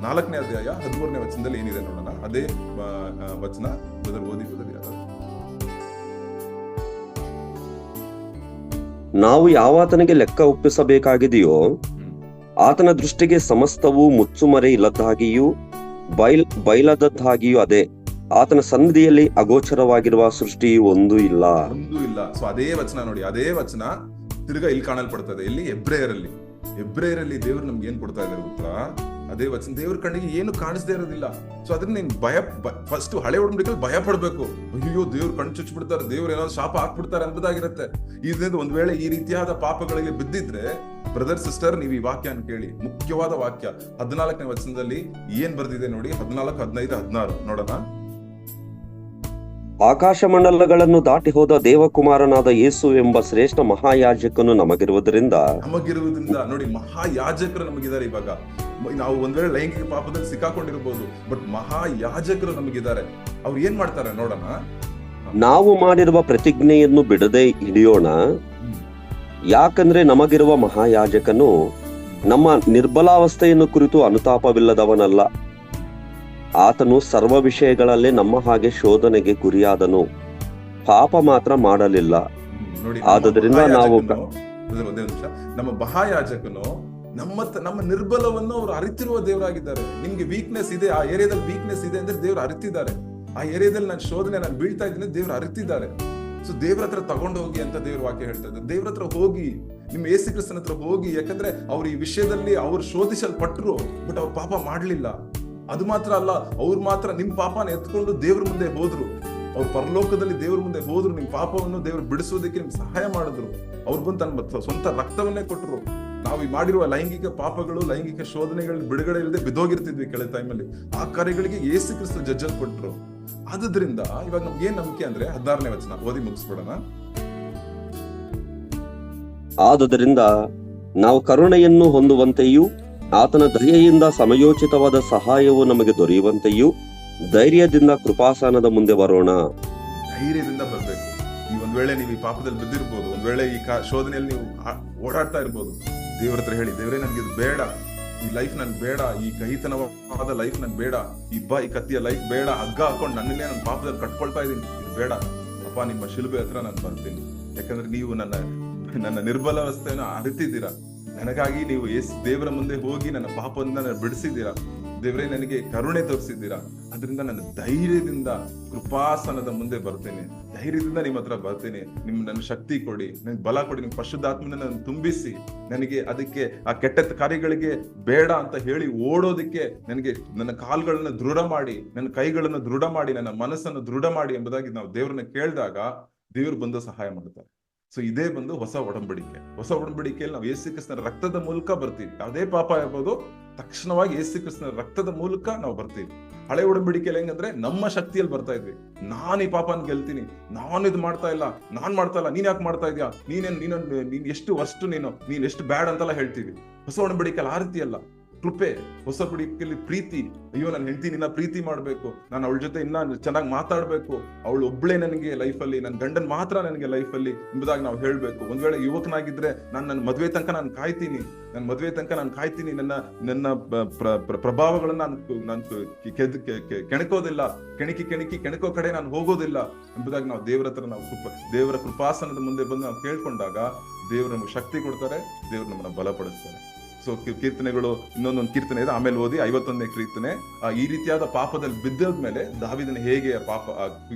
4ನೇ ಅಧ್ಯಾಯ 13ನೇ ವಚನದಲ್ಲಿ ಏನಿದೆ ನೋಡೋಣ. ಅದೇ ವಚನ ಓದಿ ಯಾರು? ನಾವು ಯಾವಾತನಿಗೆ ಲೆಕ್ಕ ಒಪ್ಪಿಸಬೇಕಾಗಿದೆಯೋ ಆತನ ದೃಷ್ಟಿಗೆ ಸಮಸ್ತವೂ ಮುಚ್ಚುಮರೆ ಇಲ್ಲದ್ದಾಗಿಯೂ ಬಯಲದದ್ದಾಗಿಯೂ ಅದೇ. ಆತನ ಸನ್ನಿಧಿಯಲ್ಲಿ ಅಗೋಚರವಾಗಿರುವ ಸೃಷ್ಟಿ ಒಂದೂ ಇಲ್ಲ. ಸೊ ಅದೇ ವಚನ ನೋಡಿ, ಅದೇ ವಚನ ತಿರ್ಗಾ ಇಲ್ಲಿ ಕಾಣಲ್ಪಡ್ತದೆ. ಇಲ್ಲಿ ಎಬ್ರೇಯರಲ್ಲಿ ದೇವ್ರು ನಮ್ಗೆ ಏನ್ ಕೊಡ್ತಾ ಇದ್ದಾರೆ ಉತ್ತರ? ಅದೇ ವಚನ. ದೇವ್ರ ಕಣ್ಣಿಗೆ ಏನು ಕಾಣಿಸದೇ ಇರೋದಿಲ್ಲ. ಸೊ ಅದನ್ನ ನೀನ್ ಫಸ್ಟ್ ಹಳೆ ಒಡಂಬಡಿಕೆಯಲ್ಲಿ ಭಯ ಪಡ್ಬೇಕು. ಅಯ್ಯೋ ದೇವ್ರು ಕಣ್ ಚುಚ್ಚಿಬಿಡ್ತಾರೆ, ದೇವ್ರು ಏನಾದ್ರು ಶಾಪ ಹಾಕ್ಬಿಡ್ತಾರೆ ಅನ್ಬೋದಾಗಿರುತ್ತೆ. ಇದರಿಂದ ಒಂದ್ ವೇಳೆ ಈ ರೀತಿಯಾದ ಪಾಪಗಳಿಗೆ ಬಿದ್ದಿದ್ರೆ, ಬ್ರದರ್ ಸಿಸ್ಟರ್, ನೀವು ಈ ವಾಕ್ಯನ ಕೇಳಿ. ಮುಖ್ಯವಾದ ವಾಕ್ಯ 14ನೇ ವಚನದಲ್ಲಿ ಏನ್ ಬರ್ದಿದೆ ನೋಡಿ, 14, 15, 16 ನೋಡೋಣ. ಆಕಾಶ ಮಂಡಲಗಳನ್ನು ದಾಟಿ ಹೋದ ದೇವಕುಮಾರನಾದ ಯೇಸು ಎಂಬ ಶ್ರೇಷ್ಠ ಮಹಾಯಾಜಕನು ನಮಗಿರುವುದರಿಂದ ನೋಡಿ, ಮಹಾಯಾಜಕರು ನಮಗಿದ್ದಾರೆ. ಇವಾಗ ನಾವು ಒಂದ್ ವೇಳೆ ಲೈಂಗಿಕ ಪಾಪದಲ್ಲಿ ಸಿಕ್ಕಾಕೊಂಡಿರ್ಬೋದು, ಬಟ್ ಮಹಾಯಾಜಕರು ನಮಗಿದ್ದಾರೆ. ಅವ್ರು ಏನ್ ಮಾಡ್ತಾರೆ ನೋಡೋಣ. ನಾವು ಮಾಡಿರುವ ಪ್ರತಿಜ್ಞೆಯನ್ನು ಬಿಡದೆ ಹಿಡಿಯೋಣ, ಯಾಕಂದ್ರೆ ನಮಗಿರುವ ಮಹಾಯಾಜಕನು ನಮ್ಮ ನಿರ್ಬಲಾವಸ್ಥೆಯನ್ನು ಕುರಿತು ಅನುತಾಪವಿಲ್ಲದವನಲ್ಲ. ಆತನು ಸರ್ವ ವಿಷಯಗಳಲ್ಲಿ ನಮ್ಮ ಹಾಗೆ ಶೋಧನೆಗೆ ಗುರಿಯಾದನು, ಪಾಪ ಮಾತ್ರ ಮಾಡಲಿಲ್ಲ. ಆದುದರಿಂದ ನಾವು ನಮ್ಮ ಮಹಾಯಾಜಕನು ನಮ್ಮ ನಿರ್ಬಲವನ್ನು ಅವರು ಅರಿತಿರುವ ದೇವರಾಗಿದ್ದಾರೆ. ನಿಮ್ಗೆ ವೀಕ್ನೆಸ್ ಇದೆ, ಆ ಏರಿಯಾದಲ್ಲಿ ವೀಕ್ನೆಸ್ ಇದೆ ಅಂದ್ರೆ ದೇವ್ರು ಅರಿತಿದ್ದಾರೆ. ಆ ಏರಿಯಾದಲ್ಲಿ ನಾನು ಶೋಧನೆ ನಾನು ಬೀಳ್ತಾ ಇದ್ದೀನಿ, ದೇವ್ರು ಅರಿತಿದ್ದಾರೆ. ಸೊ ದೇವ್ರ ಹತ್ರ ತಗೊಂಡು ಹೋಗಿ ಅಂತ ದೇವ್ರ ವಾಕ್ಯ ಹೇಳ್ತಾ ಇದ್ದಾರೆ. ದೇವ್ರ ಹತ್ರ ಹೋಗಿ, ನಿಮ್ಮ ಯೇಸು ಕ್ರಿಸ್ತನ ಹತ್ರ ಹೋಗಿ. ಯಾಕಂದ್ರೆ ಅವ್ರು ಈ ವಿಷಯದಲ್ಲಿ ಅವ್ರು ಶೋಧಿಸಲ್ಪಟ್ರು, ಬಟ್ ಅವ್ರು ಪಾಪ ಮಾಡ್ಲಿಲ್ಲ. ಅದು ಮಾತ್ರ ಅಲ್ಲ, ಅವ್ರು ಮಾತ್ರ ನಿಮ್ ಪಾಪನ ಎತ್ಕೊಂಡು ದೇವ್ರ ಮುಂದೆ ಹೋದ್ರು. ಅವ್ರು ಪರಲೋಕದಲ್ಲಿ ದೇವ್ರ ಮುಂದೆ ಹೋದ್ರು. ನಿಮ್ ಪಾಪವನ್ನು ದೇವ್ರು ಬಿಡಿಸೋದಕ್ಕೆ ನಿಮ್ಗೆ ಸಹಾಯ ಮಾಡಿದ್ರು. ಅವ್ರು ಬಂದು ತನ್ನ ಸ್ವಂತ ರಕ್ತವನ್ನೇ ಕೊಟ್ಟರು. ನಾವು ಈ ಮಾಡಿರುವ ಲೈಂಗಿಕ ಪಾಪಗಳು, ಲೈಂಗಿಕ ಶೋಧನೆಗಳು ಬಿಡುಗಡೆ ಇಲ್ಲದೆ ಬಿದ್ದೋಗಿರ್ತಿದ್ವಿ ಕೆಲ ಟೈಮಲ್ಲಿ. ಆ ಕಾರ್ಯಗಳಿಗೆ ಯೇಸು ಕ್ರಿಸ್ತ ಜಡ್ಜಲ್ ಕೊಟ್ರು. ಆದ್ರಿಂದ ಇವಾಗ ನಮ್ಗೆ ಏನ್ ನಂಬಿಕೆ ಅಂದ್ರೆ 16ನೇ ವಚನ ಓದಿ ಮುಗಿಸ್ಬಿಡೋಣ. ಆದುದರಿಂದ ನಾವು ಕರುಣೆಯನ್ನು ಹೊಂದುವಂತೆಯೂ ಆತನ ದಯೆಯಿಂದ ಸಮಯೋಚಿತವಾದ ಸಹಾಯವು ನಮಗೆ ದೊರೆಯುವಂತೆಯೂ ಧೈರ್ಯದಿಂದ ಕೃಪಾಸನದ ಮುಂದೆ ಬರೋಣ. ಧೈರ್ಯದಿಂದ ಬರ್ಬೇಕು. ಈ ಒಂದ್ ವೇಳೆ ನೀವು ಈ ಪಾಪದಲ್ಲಿ ಬಿದ್ದಿರ್ಬೋದು, ಒಂದ್ ವೇಳೆ ಈ ಶೋಧನೆಯಲ್ಲಿ ನೀವು ಓಡಾಡ್ತಾ ಇರ್ಬೋದು. ದೇವ್ರ ಹತ್ರ ಹೇಳಿ, ದೇವ್ರೇ ನನ್ಗೆ ಇದು ಬೇಡ, ಈ ಲೈಫ್ ನನ್ಗೆ ಬೇಡ, ಈ ಕಹಿತನವಾದ ಲೈಫ್ ನನ್ಗೆ ಬೇಡ, ಈ ಕತ್ತಿಯ ಲೈಫ್ ಬೇಡ, ಹಗ್ಗ ಹಾಕೊಂಡು ನನ್ನನ್ನೇ ನನ್ನ ಪಾಪದಲ್ಲಿ ಕಟ್ಕೊಳ್ತಾ ಇದ್ದೀನಿ, ಇದು ಬೇಡ ಅಪ್ಪ, ನಿಮ್ಮ ಶಿಲುಬೆ ಹತ್ರ ನಾನು ಬರ್ತೀನಿ. ಯಾಕಂದ್ರೆ ನೀವು ನನ್ನ ನಿರ್ಬಲಾವಸ್ಥೆಯನ್ನು ಅರಿತಿದ್ದೀರಾ. ನನಗಾಗಿ ನೀವು ದೇವರ ಮುಂದೆ ಹೋಗಿ ನನ್ನ ಪಾಪದಿಂದ ಬಿಡಿಸಿದ್ದೀರಾ. ದೇವರೇ ನನಗೆ ಕರುಣೆ ತೋರಿಸಿದ್ದೀರಾ. ಅದರಿಂದ ನನ್ನ ಧೈರ್ಯದಿಂದ ಕೃಪಾಸನದ ಮುಂದೆ ಬರ್ತೇನೆ. ಧೈರ್ಯದಿಂದ ನಿಮ್ಮ ಹತ್ರ ಬರ್ತೇನೆ. ನನ್ನ ಶಕ್ತಿ ಕೊಡಿ, ನನಗೆ ಬಲ ಕೊಡಿ, ನಿಮ್ ಪರಿಶುದ್ಧಾತ್ಮನ ನನ್ನ ತುಂಬಿಸಿ, ನನಗೆ ಅದಕ್ಕೆ ಆ ಕೆಟ್ಟ ಕಾರ್ಯಗಳಿಗೆ ಬೇಡ ಅಂತ ಹೇಳಿ ಓಡೋದಕ್ಕೆ ನನಗೆ ನನ್ನ ಕಾಲುಗಳನ್ನ ದೃಢ ಮಾಡಿ, ನನ್ನ ಕೈಗಳನ್ನು ದೃಢ ಮಾಡಿ, ನನ್ನ ಮನಸ್ಸನ್ನು ದೃಢ ಮಾಡಿ ಎಂಬುದಾಗಿ ನಾವು ದೇವರನ್ನ ಕೇಳಿದಾಗ ದೇವರು ಬಂದು ಸಹಾಯ ಮಾಡ್ತಾರೆ. ಸೊ ಇದೇ ಬಂದು ಹೊಸ ಒಡಂಬಡಿಕೆ. ಹೊಸ ಒಡಂಬಡಿಕೆಯಲ್ಲಿ ನಾವು ಯೇಸು ಕ್ರಿಸ್ತನ ರಕ್ತದ ಮೂಲಕ ಬರ್ತೀವಿ. ಯಾವುದೇ ಪಾಪ ಇರ್ಬೋದು, ತಕ್ಷಣವಾಗಿ ಯೇಸು ಕ್ರಿಸ್ತನ ರಕ್ತದ ಮೂಲಕ ನಾವು ಬರ್ತೀವಿ. ಹಳೆ ಒಡಂಬಡಿಕೆಯಲ್ಲಿ ಹೆಂಗಂದ್ರೆ ನಮ್ಮ ಶಕ್ತಿಯಲ್ಲಿ ಬರ್ತಾ ಇದ್ವಿ. ನಾನು ಈ ಪಾಪನ ಗೆಲ್ತೀನಿ, ನಾನು ಇದು ಮಾಡ್ತಾ ಇಲ್ಲ, ನೀನ್ ಯಾಕೆ ಮಾಡ್ತಾ ಇದ್ಯಾ, ನೀನ್ ಎಷ್ಟು ವರ್ಸ್ಟ್, ನೀನ್ ಎಷ್ಟು ಬ್ಯಾಡ್ ಅಂತೆಲ್ಲ ಹೇಳ್ತೀವಿ. ಹೊಸ ಒಡಂಬಡಿಕೆಯಲ್ಲಿ ಆ ರೀತಿ ಅಲ್ಲ. ಕೃಪೆ, ಹೊಸ ಒಡಂಬಡಿಕೆಯಲ್ಲಿ ಪ್ರೀತಿ. ಅಯ್ಯೋ, ನನ್ನ ಹೆಂಡತಿ ನಿನ್ನ ಪ್ರೀತಿ ಮಾಡ್ಬೇಕು, ನಾನು ಅವಳ ಜೊತೆ ಇನ್ನ ಚೆನ್ನಾಗಿ ಮಾತಾಡ್ಬೇಕು, ಅವಳು ಒಬ್ಳೆ ನನಗೆ ಲೈಫಲ್ಲಿ, ನನ್ನ ಗಂಡನ್ ಮಾತ್ರ ನನಗೆ ಲೈಫಲ್ಲಿ ಎಂಬುದಾಗಿ ನಾವು ಹೇಳ್ಬೇಕು. ಒಂದ್ ವೇಳೆ ಯುವಕನಾಗಿದ್ರೆ ನನ್ನ ಮದ್ವೆ ತನಕ ನಾನು ಕಾಯ್ತೀನಿ, ನನ್ನ ಪ್ರಭಾವಗಳನ್ನ ನಾನು ಕೆಣಕೋದಿಲ್ಲ, ಕೆಣಕೋ ಕಡೆ ನಾನು ಹೋಗೋದಿಲ್ಲ ಎಂಬುದಾಗಿ ನಾವು ದೇವರ ಕೃಪಾಸನದ ಮುಂದೆ ಬಂದು ನಾವು ಕೇಳ್ಕೊಂಡಾಗ ದೇವರು ನಮಗೆ ಶಕ್ತಿ ಕೊಡ್ತಾರೆ, ದೇವರು ನಮ್ಮನ್ನ ಬಲಪಡಿಸ್ತಾರೆ. ಸೊ ಕೀರ್ತನೆಗಳು, ಇನ್ನೊಂದೊಂದು ಕೀರ್ತನೆ ಇದೆ, ಆಮೇಲೆ ಓದಿ 51ನೇ ಕೀರ್ತನೆ. ಈ ರೀತಿಯಾದ ಪಾಪದಲ್ಲಿ ಬಿದ್ದದ್ಮೇಲೆ ದಾವೀದನ ಹೇಗೆ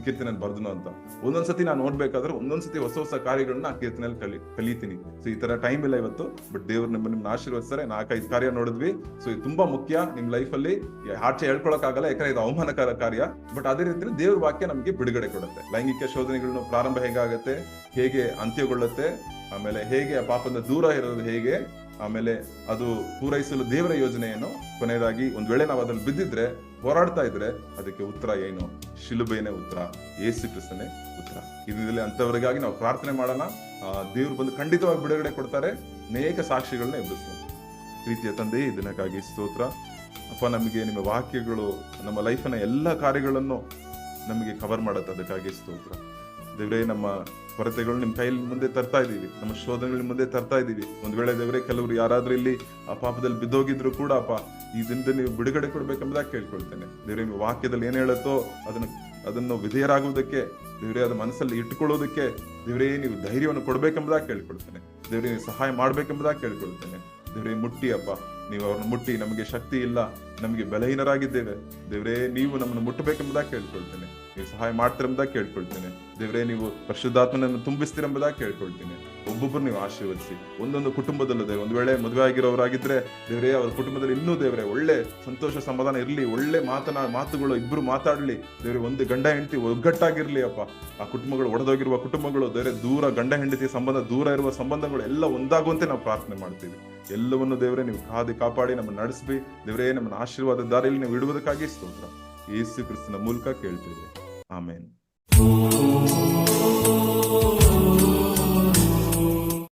ಕೀರ್ತನೆ ಬರ್ದನು ಅಂತ ಒಂದೊಂದ್ಸತಿ ನಾನು ನೋಡ್ಬೇಕಾದ್ರೆ ಒಂದೊಂದ್ಸತಿ ಹೊಸ ಕಾರ್ಯಗಳನ್ನ ಆ ಕೀರ್ತನೆಯಲ್ಲಿ ಕಲಿತೀನಿ. ಸೊ ಈ ತರ ಟೈಮ್ ಇಲ್ಲ ಇವತ್ತು, ಬಟ್ ದೇವ್ರು ನಿಮ್ಮನ್ನ ಆಶೀರ್ವದಿಸ್ತಾರೆ. 4-5 ಕಾರ್ಯ ನೋಡಿದ್ವಿ. ಸೊ ಇದು ತುಂಬಾ ಮುಖ್ಯ ನಿಮ್ ಲೈಫ್ ಅಲ್ಲಿ. ಆಚೆ ಹೇಳ್ಕೊಳಕ್ಕಾಗಲ್ಲ, ಯಾಕಂದ್ರೆ ಇದು ಅವಮಾನಕರ ಕಾರ್ಯ. ಬಟ್ ಅದೇ ರೀತಿ ದೇವ್ರ ವಾಕ್ಯ ನಮಗೆ ಬಿಡುಗಡೆ ಕೊಡುತ್ತೆ. ಲೈಂಗಿಕ ಶೋಧನೆಗಳನ್ನು ಪ್ರಾರಂಭ ಹೇಗಾಗತ್ತೆ, ಹೇಗೆ ಅಂತ್ಯಗೊಳ್ಳುತ್ತೆ, ಆಮೇಲೆ ಹೇಗೆ ಆ ಪಾಪದಿಂದ ದೂರ ಇರೋದು ಹೇಗೆ, ಆಮೇಲೆ ಅದು ಪೂರೈಸಲು ದೇವರ ಯೋಜನೆಯನ್ನು, ಕೊನೆಯದಾಗಿ ಒಂದ್ ವೇಳೆ ನಾವು ಅದ್ರಲ್ಲಿ ಬಿದ್ದಿದ್ರೆ, ಹೋರಾಡ್ತಾ ಇದ್ರೆ ಅದಕ್ಕೆ ಉತ್ತರ ಏನು? ಶಿಲುಬೆನೇ ಉತ್ತರ, ಯೇಸು ಕ್ರಿಸ್ತನೇ ಉತ್ತರ. ಇದರಲ್ಲಿ ಅಂತವರಿಗಾಗಿ ನಾವು ಪ್ರಾರ್ಥನೆ ಮಾಡೋಣ. ದೇವ್ರು ಬಂದು ಖಂಡಿತವಾಗಿ ಬಿಡುಗಡೆ ಕೊಡ್ತಾರೆ. ಅನೇಕ ಸಾಕ್ಷಿಗಳನ್ನ ಎಬ್ಬಿಸ್ತಾರೆ. ಪ್ರೀತಿಯ ತಂದೆ, ಈ ದಿನಕ್ಕಾಗಿ ಸ್ತೋತ್ರ ಅಪ್ಪ. ನಮಗೆ ನಿಮ್ಮ ವಾಕ್ಯಗಳು ನಮ್ಮ ಲೈಫಿನ ಎಲ್ಲ ಕಾರ್ಯಗಳನ್ನು ನಮಗೆ ಕವರ್ ಮಾಡುತ್ತೆ, ಅದಕ್ಕಾಗಿ ಸ್ತೋತ್ರ ದೇವರೇ. ನಮ್ಮ ಕೊರತೆಗಳು ನಿಮ್ ಕೈಯಲ್ಲಿ ಮುಂದೆ ತರ್ತಾ ಇದೀವಿ, ನಮ್ಮ ಶೋಧನೆಗಳ ಮುಂದೆ ತರ್ತಾ ಇದೀವಿ. ಒಂದ್ ವೇಳೆ ದೇವರೇ, ಕೆಲವರು ಯಾರಾದ್ರೂ ಇಲ್ಲಿ ಆ ಪಾಪದಲ್ಲಿ ಬಿದ್ದೋಗಿದ್ರು ಕೂಡ ಅಪ್ಪ, ಈ ದಿನದ ನೀವು ಬಿಡುಗಡೆ ಕೊಡ್ಬೇಕೆಂಬುದಾಗಿ ಕೇಳ್ಕೊಳ್ತೇನೆ ದೇವರೇ. ನಿಮ್ಮ ವಾಕ್ಯದಲ್ಲಿ ಏನ್ ಹೇಳುತ್ತೋ ಅದನ್ನು ವಿಧೇಯರಾಗುವುದಕ್ಕೆ ದೇವರೇ, ಅದು ಮನಸ್ಸಲ್ಲಿ ಇಟ್ಟುಕೊಳ್ಳೋದಕ್ಕೆ ದೇವರೇ ನೀವು ಧೈರ್ಯವನ್ನು ಕೊಡ್ಬೇಕೆಂಬುದಾಗಿ ಕೇಳ್ಕೊಳ್ತೇನೆ ದೇವರೇ. ನೀವು ಸಹಾಯ ಮಾಡ್ಬೇಕೆಂಬುದಾಗಿ ಕೇಳ್ಕೊಳ್ತೇನೆ ದೇವರೇ. ಮುಟ್ಟಿ ಅಪ್ಪ, ನೀವು ಅವ್ರನ್ನ ಮುಟ್ಟಿ. ನಮಗೆ ಶಕ್ತಿ ಇಲ್ಲ, ನಮಗೆ ಬಲಹೀನರಾಗಿದ್ದೇವೆ ದೇವರೇ, ನೀವು ನಮ್ಮನ್ನು ಮುಟ್ಟಬೇಕೆಂಬುದಾಗಿ ಕೇಳ್ಕೊಳ್ತೇನೆ. ನೀವು ಸಹಾಯ ಮಾಡ್ತೀರೆಂಬುದಾಗಿ ಕೇಳ್ಕೊಳ್ತೇನೆ ದೇವರೇ. ನೀವು ಪರಿಶುದ್ಧಾತ್ಮನನ್ನು ತುಂಬಿಸ್ತೀರೆಂಬುದಾಗಿ ಕೇಳ್ಕೊಳ್ತೀನಿ. ಒಬ್ಬೊಬ್ಬರು ನೀವು ಆಶೀರ್ವದಿಸಿ. ಒಂದೊಂದು ಕುಟುಂಬದಲ್ಲೂ ದೇವ್ರೆ, ಒಂದ್ ವೇಳೆ ಮದುವೆ ಆಗಿರೋರಾಗಿದ್ರೆ ದೇವರೇ, ಅವ್ರ ಕುಟುಂಬದಲ್ಲಿ ಇನ್ನೂ ದೇವರೇ ಒಳ್ಳೆ ಸಂತೋಷ ಸಮಾಧಾನ ಇರ್ಲಿ, ಒಳ್ಳೆ ಮಾತುಗಳು ಇಬ್ರು ಮಾತಾಡ್ಲಿ ದೇವರೇ. ಒಂದು ಗಂಡ ಹೆಂಡತಿ ಒಗ್ಗಟ್ಟಾಗಿರ್ಲಿ ಅಪ್ಪ. ಆ ಕುಟುಂಬಗಳು, ಒಡೆದೋಗಿರುವ ಕುಟುಂಬಗಳು ದೇವರೇ, ದೂರ ಗಂಡ ಹೆಂಡತಿ ಸಂಬಂಧ, ದೂರ ಇರುವ ಸಂಬಂಧಗಳು ಎಲ್ಲ ಒಂದಾಗುವಂತೆ ನಾವು ಪ್ರಾರ್ಥನೆ ಮಾಡ್ತೀವಿ. ಎಲ್ಲವನ್ನು ದೇವರೇ ನೀವು ಕಾಪಾಡಿ ನಮ್ಮನ್ನು ನಡೆಸ್ಬಿ ದೇವರೇ. ನಮ್ಮನ್ನ ಆಶೀರ್ವಾದ ದಾರಿಯಲ್ಲಿ ನೀವು ಇಡುವುದಕ್ಕಾಗಿ ಸ್ತೋತ್ರ. ಯೇಸು ಕ್ರಿಸ್ತನ ಮೂಲಕ ಕೇಳ್ತೀವಿ, ಆಮೇನ್.